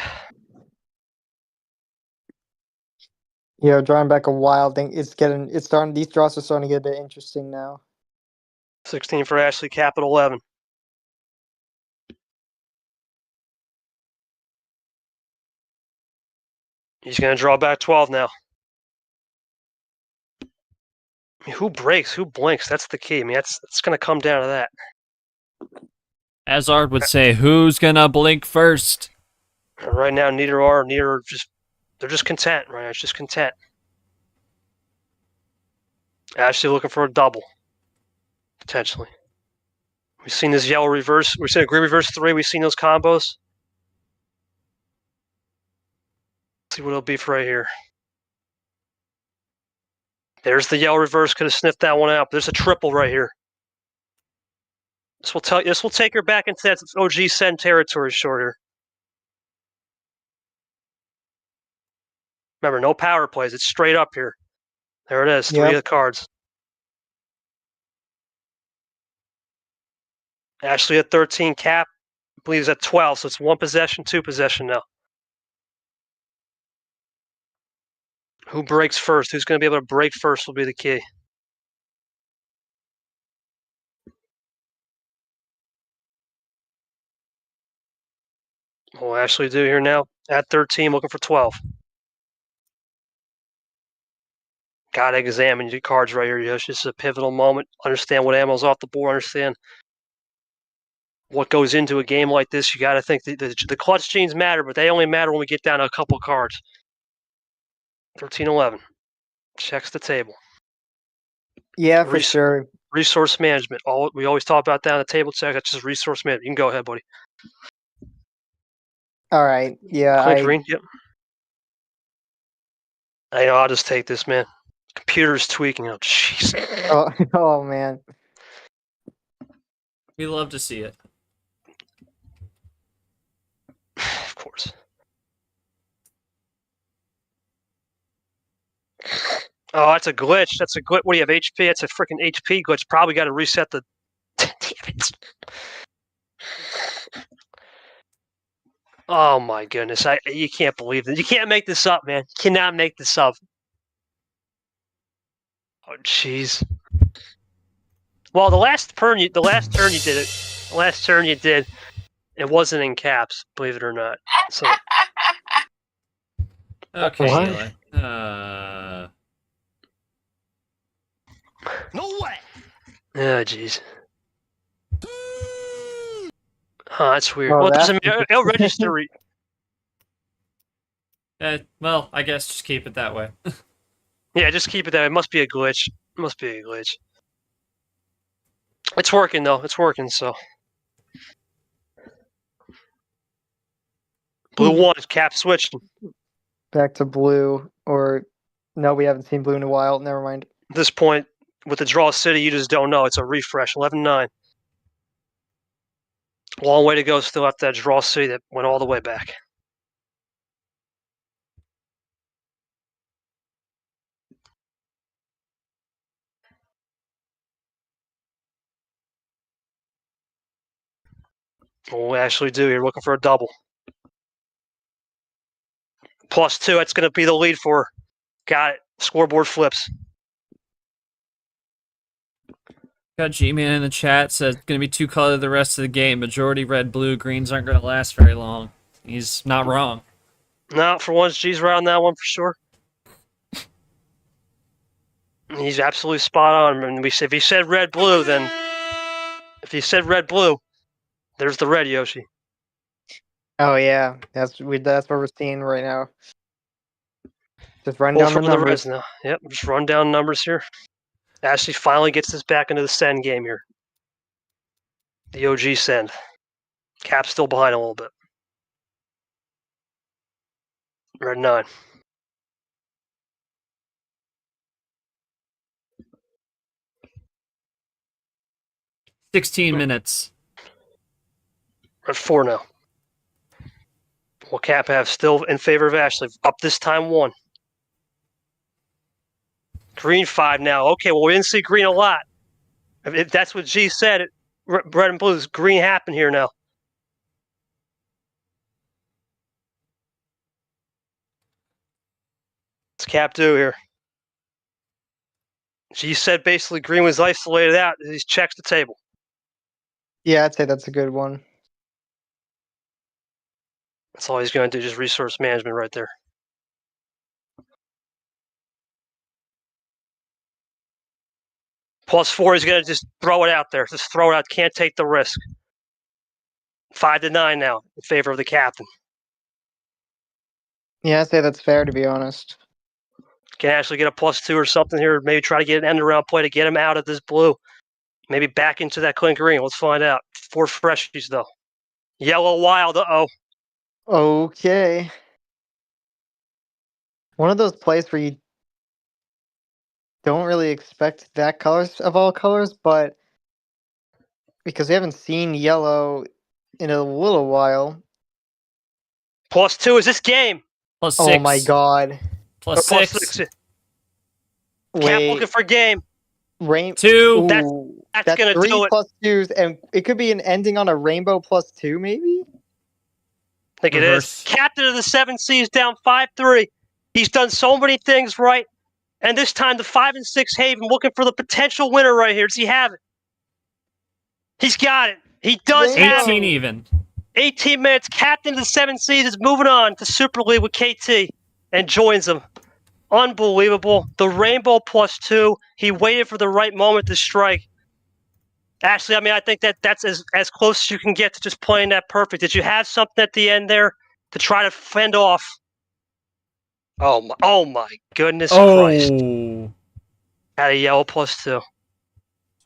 Yeah, drawing back a wild thing. It's starting. These draws are starting to get a bit interesting now. 16 for Ashley. Cap at 11. He's going to draw back 12 now. I mean, who breaks? Who blinks? That's the key. I mean, it's going to come down to that. As Art would say, who's gonna blink first? Right now, neither are. They're just content. Right now, it's just content. Ashley looking for a double, potentially. We've seen this yellow reverse. We've seen a green reverse 3. We've seen those combos. Let's see what it'll be for right here. There's the yellow reverse. Could have sniffed that one out. There's a triple right here. This will take her back into that OG send territory shorter. Remember, no power plays. It's straight up here. There it is. 3 of the cards. Ashley at 13. Cap, I believe, is at 12. So it's 1 possession, 2 possession now. Who breaks first? Who's going to be able to break first will be the key. What will Ashley do here now? At 13, looking for 12. Gotta examine your cards right here, Yoshi. This is a pivotal moment. Understand what ammo's off the board. Understand what goes into a game like this. You got to think the clutch genes matter, but they only matter when we get down to a couple cards. 13-11. Checks the table. Yeah, for sure. Resource management. We always talk about down the table check. That's just resource management. You can go ahead, buddy. All right. Yeah. Click green. Yep. I know. I'll just take this, man. Computer's tweaking. Oh, jeez. Oh man. We love to see it. Of course. Oh, that's a glitch. That's a glitch. What do you have, HP? That's a freaking HP glitch. Probably got to reset the... Damn it. Oh, my goodness. You can't believe this. You can't make this up, man. You cannot make this up. Oh, jeez. Well, the last turn you did it. The last turn you did, it wasn't in caps, believe it or not. So... Okay, What? Eli. No way. Oh, jeez. Oh, that's weird. Well, Well, it that's doesn't matter. It'll register. Well, I guess just keep it that way. Yeah, just keep it there. It must be a glitch. It must be a glitch. It's working, though. It's working, so. Blue 1, cap switched. Back to blue, or no, we haven't seen blue in a while. Never mind. At this point, with the draw city, you just don't know. It's a refresh. 11-9. Long way to go still after that draw city that went all the way back. What we actually do here, looking for a double. +2, that's going to be the lead for her. Got it. Scoreboard flips. Got G-Man in the chat, says going to be 2 color the rest of the game. Majority red, blue, greens aren't going to last very long. He's not wrong. No, for once, G's right on that one for sure. He's absolutely spot on. And if he said red, blue, then... If he said red, blue, there's the red, Yoshi. Oh yeah, that's what we're seeing right now. Just run down the numbers. Reds now. Yep, just run down numbers here. Ashley finally gets us back into the send game here. The OG send. Cap's still behind a little bit. Red 9. 16 minutes. We're at 4 now. Will Cap have still in favor of Ashley? Up this time 1. Green 5 now. Okay, well, we didn't see green a lot. If that's what G said, red and blues, green happened here now. What's Cap do here? G said basically green was isolated out. He checks the table. Yeah, I'd say that's a good one. That's all he's going to do, just resource management right there. +4, he's going to just throw it out there. Just throw it out. Can't take the risk. 5-9 now in favor of the captain. Yeah, I'd say that's fair, to be honest. Can Ashley get a +2 or something here? Maybe try to get an end-around play to get him out of this blue. Maybe back into that clean green. Let's find out. 4 freshies, though. Yellow wild. Uh-oh. Okay. One of those plays where you don't really expect that colors of all colors, but because we haven't seen yellow in a little while. +2 is this game. +6. Oh my god. +6. Cap Wait. looking for game. Rain 2. That's Ooh, gonna three do it. +2s, and it could be an ending on a rainbow +2, maybe? I think it Reverse. is. Captain of the 7 Seas down 5-3. He's done so many things right. And this time the 5 and 6 Haven looking for the potential winner right here. Does he have it? He's got it. He does have 18 it. even. 18 minutes. Captain of the 7 Seas is moving on to Super League with KT and joins them. Unbelievable. The rainbow +2. He waited for the right moment to strike. Ashley, I mean, I think that's as close as you can get to just playing that perfect. Did you have something at the end there to try to fend off? Oh my goodness Christ. Had a yellow +2.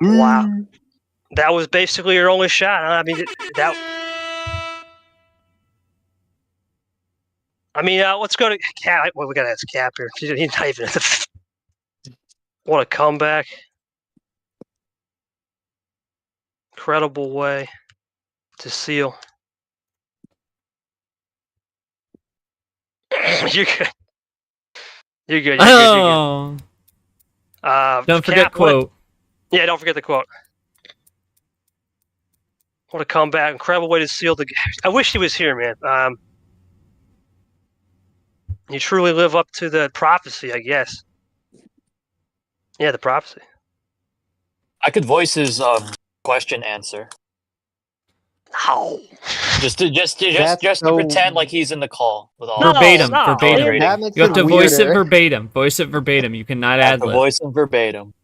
Wow. That was basically your only shot. Huh? I mean, let's go to Cap. Well, we got to ask Cap here. He's not even. What a comeback. Incredible way to seal. You're good. You're good. Oh. Don't forget Cap, quote. Yeah, don't forget the quote. What a comeback. Incredible way to seal the game. I wish he was here, man. You truly live up to the prophecy, I guess. Yeah, the prophecy. I could voice his question answer. No. Just to so- pretend like he's in the call with all No, Verbatim. no. Verbatim. That makes You have it to voice it weirder. verbatim. Voice it verbatim. You cannot I have ad to lib. voice him verbatim.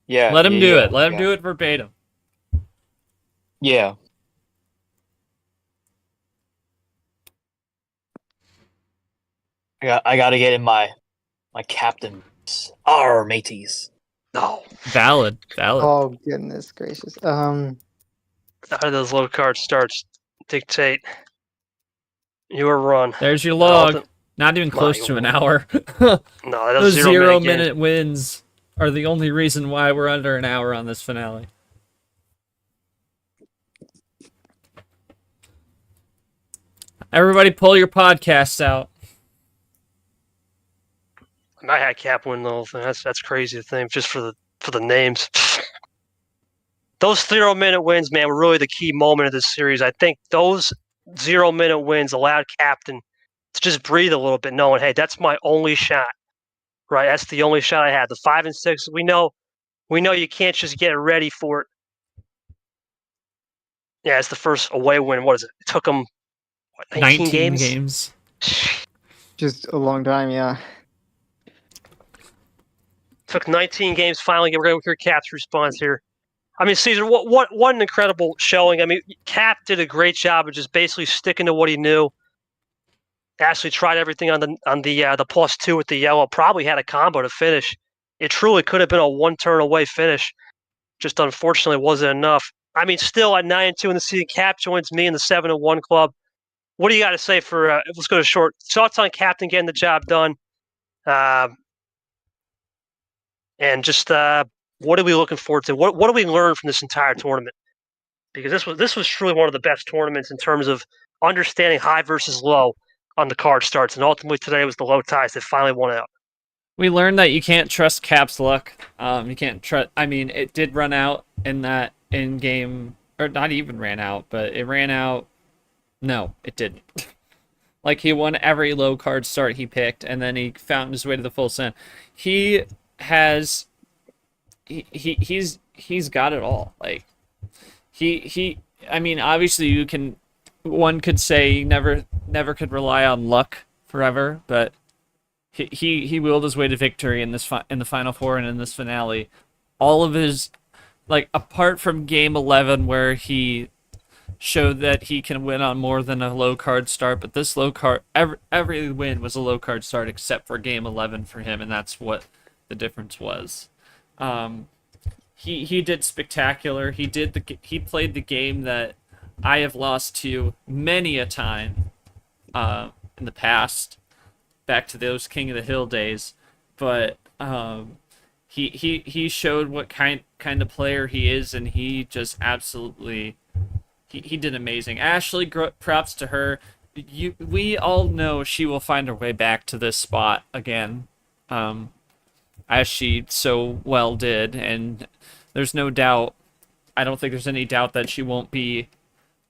Yeah. Let him yeah, do yeah, it. Let him yeah. do it verbatim. Yeah. I got to get in my captain's mateys. No. Valid. Oh goodness gracious. How do those low card starts dictate your run? There's your log. Not even Well, close you to an won't. hour. No, that's Those 0 game. minute wins are the only reason why we're under an hour on this finale. Everybody pull your podcasts out. I had Cap win the whole thing. That's crazy to think, just for the names. Those 0 minute wins, man, were really the key moment of this series. I think those 0 minute wins allowed Captain to just breathe a little bit, knowing, hey, that's my only shot. Right? That's the only shot I had. The 5 and 6, we know you can't just get ready for it. Yeah, it's the first away win. What is it? It took them 19 games? Just a long time, yeah. Took 19 games. Finally, we're going to hear Cap's response here. I mean, Caesar, what an incredible showing. I mean, Cap did a great job of just basically sticking to what he knew. Ashley tried everything on the +2 with the yellow. Probably had a combo to finish. It truly could have been a one-turn away finish. Just unfortunately wasn't enough. I mean, still at 9-2 in the season, Cap joins me in the 7-1 club. What do you got to say for? Let's go to short thoughts on Captain getting the job done, and just what are we looking forward to? What do we learn from this entire tournament? because this was truly one of the best tournaments in terms of understanding high versus low on the card starts, and ultimately today was the low ties that finally won out. We learned that you can't trust Cap's luck. You can't trust. I mean, it did run out in game, or not even ran out, but it ran out. No, it didn't. Like, he won every low card start he picked, and then he found his way to the full send. He's got it all. Like, I mean, obviously one could say he never could rely on luck forever, but he willed his way to victory in the final four and in this finale. All of his, like, apart from game 11 where he showed that he can win on more than a low card start, but this low card, every win was a low card start except for game 11 for him, and that's what the difference was. He did spectacular. He played the game that I have lost to many a time in the past, back to those King of the Hill days, but he showed what kind of player he is, and he just absolutely he did amazing. Ashley, props to her. We all know she will find her way back to this spot again, as she so well did, and there's no doubt. I don't think there's any doubt that she won't be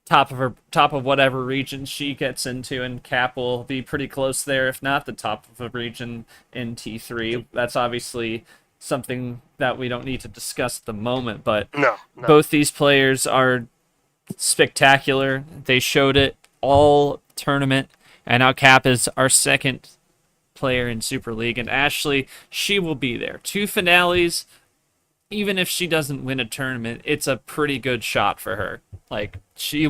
top of whatever region she gets into, and Cap will be pretty close there, if not the top of a region in T3. That's obviously something that we don't need to discuss at the moment, but No. both these players are spectacular. They showed it all tournament, and now Cap is our second player in Super League, and Ashley, she will be there. 2 finales. Even if she doesn't win a tournament, it's a pretty good shot for her. Like, she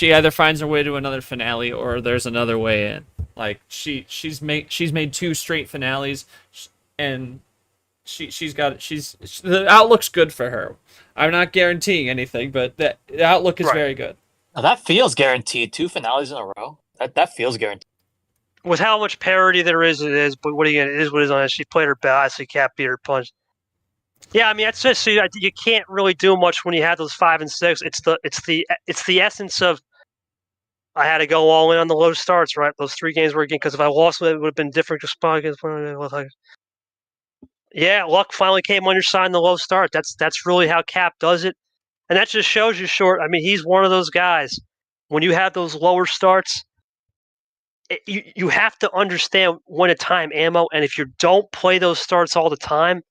either finds her way to another finale or there's another way in. Like, she's made 2 straight finales, and the outlook's good for her. I'm not guaranteeing anything, but the outlook is very good. Now that feels guaranteed. 2 finales in a row. That feels guaranteed. With how much parity there is, it is. But what are you gonna? It is what it is. On it. She played her best. She Cap beat her punch. Yeah, I mean, that's just you can't really do much when you have those 5 and 6. It's the essence of I had to go all in on the low starts, right? Those 3 games were again, because if I lost, it would have been different. Just yeah, luck finally came on your side in the low start. That's really how Cap does it, and that just shows you short. I mean, he's one of those guys. When you have those lower starts, you have to understand when to time ammo, and if you don't play those starts all the time,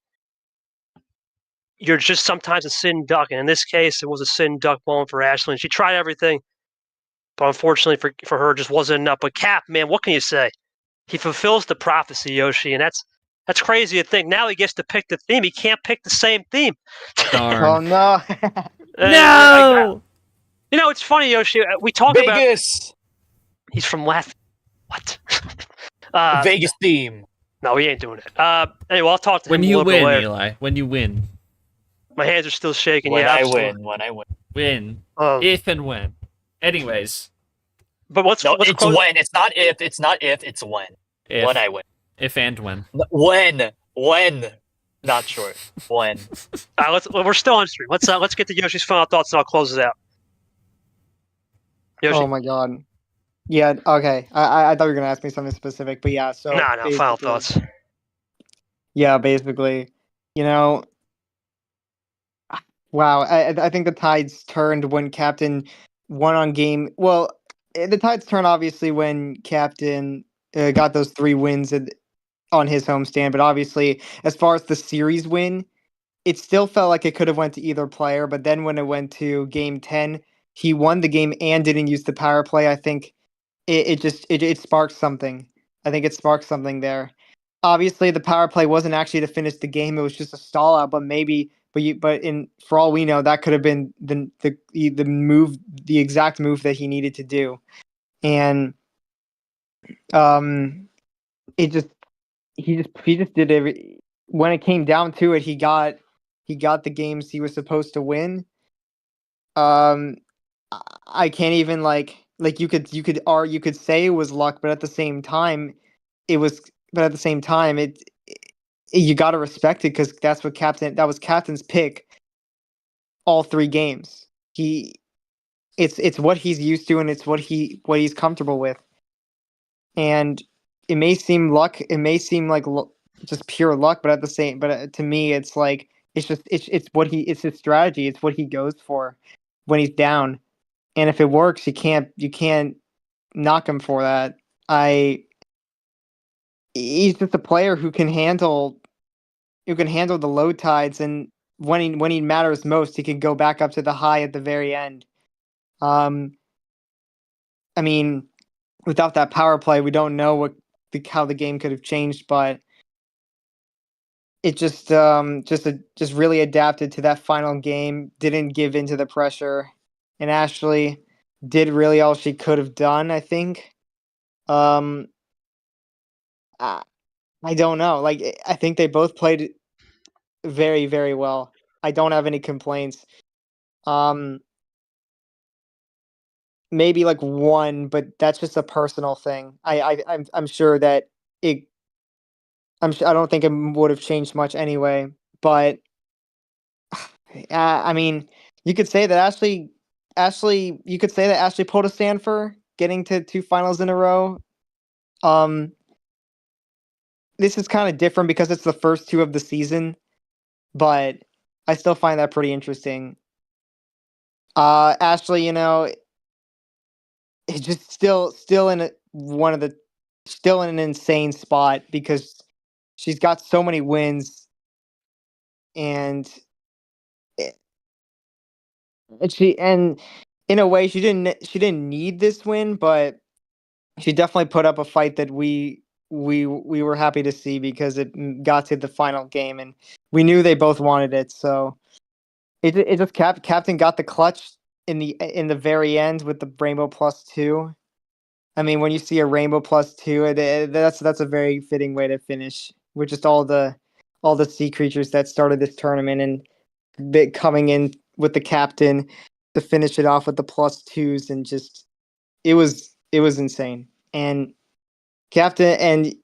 you're just sometimes a sitting duck. And in this case, it was a sitting duck moment for Ashley. And she tried everything, but unfortunately for her, it just wasn't enough. But Cap, man, what can you say? He fulfills the prophecy, Yoshi, and that's crazy to think. Now he gets to pick the theme. He can't pick the same theme. Darn. Oh no! No! You know, it's funny, Yoshi. We talk about Vegas! he's from Latvia. What? Vegas theme. No, he ain't doing it. Anyway, I'll talk to When him a you little bit win, later. Eli. When you win. My hands are still shaking. When Yeah, I absolutely. win. Win. Um, If and when. Anyways. but let's No, let's it's close. when. It's not if. It's not if. It's when. If. When I win. If and when. When. Not short. When. We're still on stream. Let's get to Yoshi's final thoughts and I'll close it out. Yoshi, Oh my god. Yeah. Okay. I thought you were gonna ask me something specific, but yeah. So no, final basically- thoughts. Yeah, basically, you know, wow. I think the tides turned when Captain won on game. Well, the tides turned obviously when Captain got those 3 wins on his homestand. But obviously, as far as the series win, it still felt like it could have went to either player. But then when it went to game 10, he won the game and didn't use the power play. I think it sparked something. I think it sparked something there. Obviously, the power play wasn't actually to finish the game; it was just a stall out. But for all we know, that could have been the move, the exact move that he needed to do. And he just did every. When it came down to it, he got the games he was supposed to win. I can't even you could say it was luck, but at the same time, you got to respect it because that was Captain's pick all 3 games. He it's what he's used to and it's what he's comfortable with. And it may seem like just pure luck, but to me it's like it's his strategy. It's what he goes for when he's down. And if it works, you can't knock him for that. He's just a player who can handle the low tides, and when he matters most, he can go back up to the high at the very end. I mean, without that power play, we don't know how the game could have changed, but it just really adapted to that final game, didn't give in to the pressure, and Ashley did really all she could have done, I think. I, I don't know. Like, I think they both played very, very well. I don't have any complaints. Maybe like one, but that's just a personal thing. I'm sure that it. I don't think it would have changed much anyway. But I mean, you could say that you could say that Ashley pulled a stand for getting to 2 finals in a row. This is kind of different because it's the first 2 of the season, but I still find that pretty interesting. Ashley, it's just still in still in an insane spot because she's got so many wins, and and in a way she didn't need this win, but she definitely put up a fight that we were happy to see because it got to the final game and we knew they both wanted it. So it just Captain got the clutch in the very end with the Rainbow +2. I mean, when you see a Rainbow +2, that's a very fitting way to finish with just all the sea creatures that started this tournament and coming in with the captain to finish it off with the +2s, and just it was insane. And Captain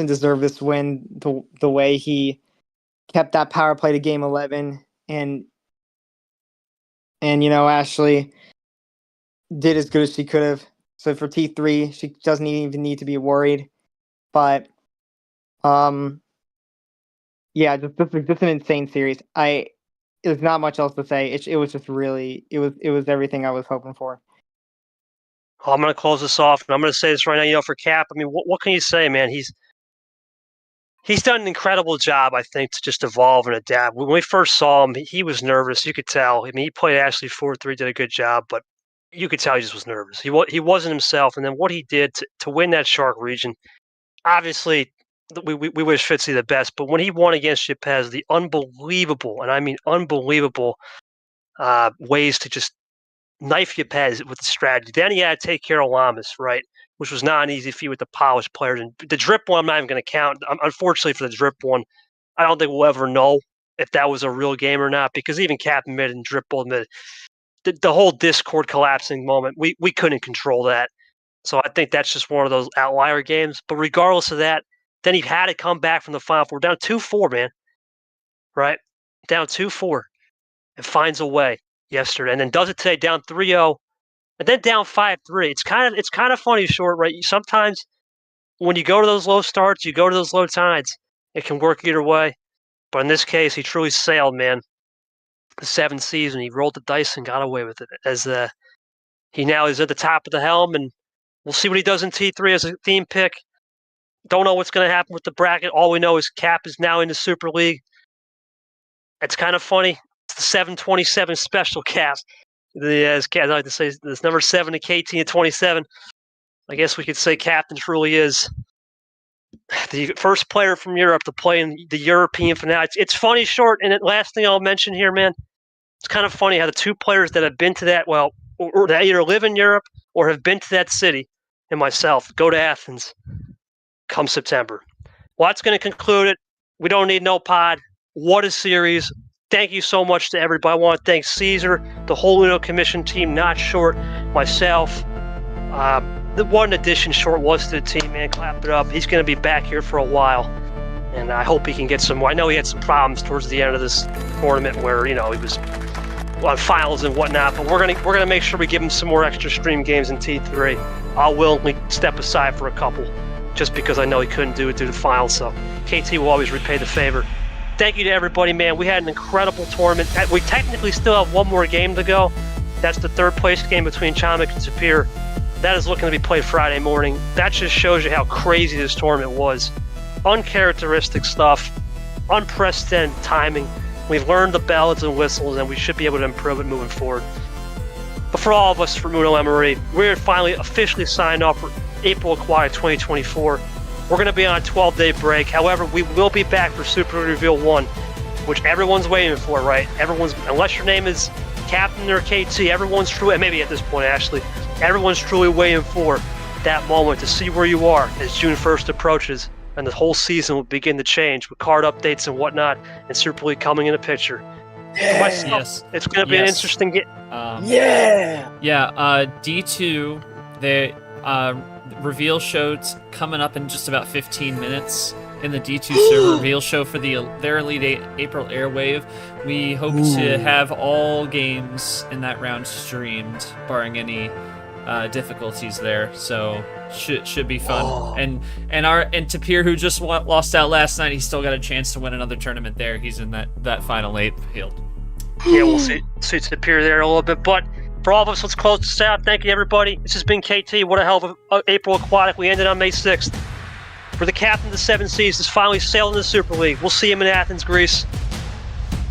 deserved this win the way he kept that power play to game 11, and Ashley did as good as she could have. So for T3, she doesn't even need to be worried. But yeah, just an insane series. There's not much else to say. It was just really it was everything I was hoping for. I'm going to close this off, and I'm going to say this right now. For Cap, I mean, what can you say, man? He's done an incredible job, I think, to just evolve and adapt. When we first saw him, he was nervous. You could tell. I mean, he played Ashley 4-3, did a good job, but you could tell he just was nervous. He wasn't himself. And then what he did to win that Shark region, obviously, we wish Fitzy the best. But when he won against Ypez, the unbelievable, and I mean unbelievable, ways to just knife Ypez with the strategy. Then he had to take care of Lamas, right? Which was not an easy feat with the polished players. And the drip one, I'm not even going to count. Unfortunately for the drip one, I don't think we'll ever know if that was a real game or not, because even Cap admitted and Drip admitted the whole Discord collapsing moment, we couldn't control that. So I think that's just one of those outlier games. But regardless of that, then he had to come back from the Final Four. Down 2-4, man. Right? Down 2-4. And finds a way yesterday. And then does it today, down 3-0. And then down 5-3. It's kind of funny, Short, right? Sometimes when you go to those low starts, you go to those low tides, it can work either way. But in this case, he truly sailed, man. The 7th season, he rolled the dice and got away with it. As he now is at the top of the helm, and we'll see what he does in T3 as a theme pick. Don't know what's going to happen with the bracket. All we know is Cap is now in the Super League. It's kind of funny. It's the 727 special cast. As I like to say, this number 7 to KT at 27. I guess we could say Captain truly is the first player from Europe to play in the European finale. It's funny, Short, and the last thing I'll mention here, man, it's kind of funny how the 2 players that have been to that, or that either live in Europe or have been to that city, and myself, go to Athens come September. Well, that's going to conclude it. We don't need no pod. What a series. Thank you so much to everybody. I want to thank Caesar, the whole Uno Commission team, not Short, myself. The one addition Short was to the team, man. Clap it up. He's going to be back here for a while, and I hope he can get some more. I know he had some problems towards the end of this tournament where, he was on finals and whatnot. But we're gonna make sure we give him some more extra stream games in T3. I'll willingly step aside for a couple, just because I know he couldn't do it due to finals. So KT will always repay the favor. Thank you to everybody, man. We had an incredible tournament. We technically still have one more game to go. That's the third place game between Chomik and Tapir. That is looking to be played Friday morning. That just shows you how crazy this tournament was. Uncharacteristic stuff, unprecedented timing. We've learned the bells and whistles, and we should be able to improve it moving forward. But for all of us from Uno MRE, we're finally officially signed off for April Aquatic 2024. We're going to be on a 12-day break. However, we will be back for Super Reveal 1, which everyone's waiting for, right? Unless your name is Captain or KT, everyone's truly, and maybe at this point, Ashley, everyone's truly waiting for that moment to see where you are as June 1st approaches and the whole season will begin to change with card updates and whatnot, and Super League coming in the picture. For myself, Yes. it's going to be an interesting game. Yeah. D2, the reveal show's coming up in just about 15 minutes in the D2 server reveal show for their Elite 8 April Airwave. We hope to have all games in that round streamed, barring any difficulties there. So should be fun. Oh. And Tapir, who just lost out last night, he's still got a chance to win another tournament there. He's in that final 8 field. Yeah, we'll see Tapir there a little bit. But for all of us, let's close this out. Thank you, everybody. This has been KT. What a hell of an April Aquatic. We ended on May 6th. For the captain of the 7 Seas, is finally sailed in the Super League. We'll see him in Athens, Greece,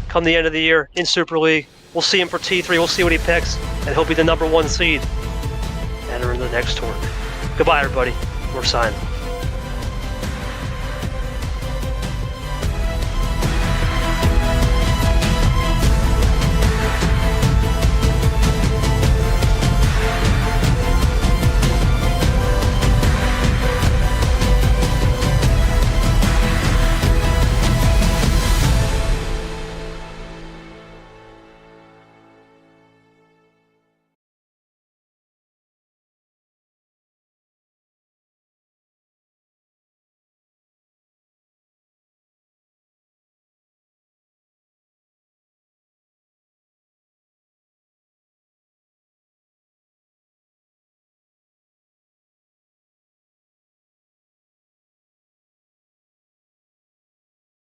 come the end of the year in Super League. We'll see him for T3. We'll see what he picks, and he'll be the #1 seed. Enter in the next tournament. Goodbye, everybody. We're signing.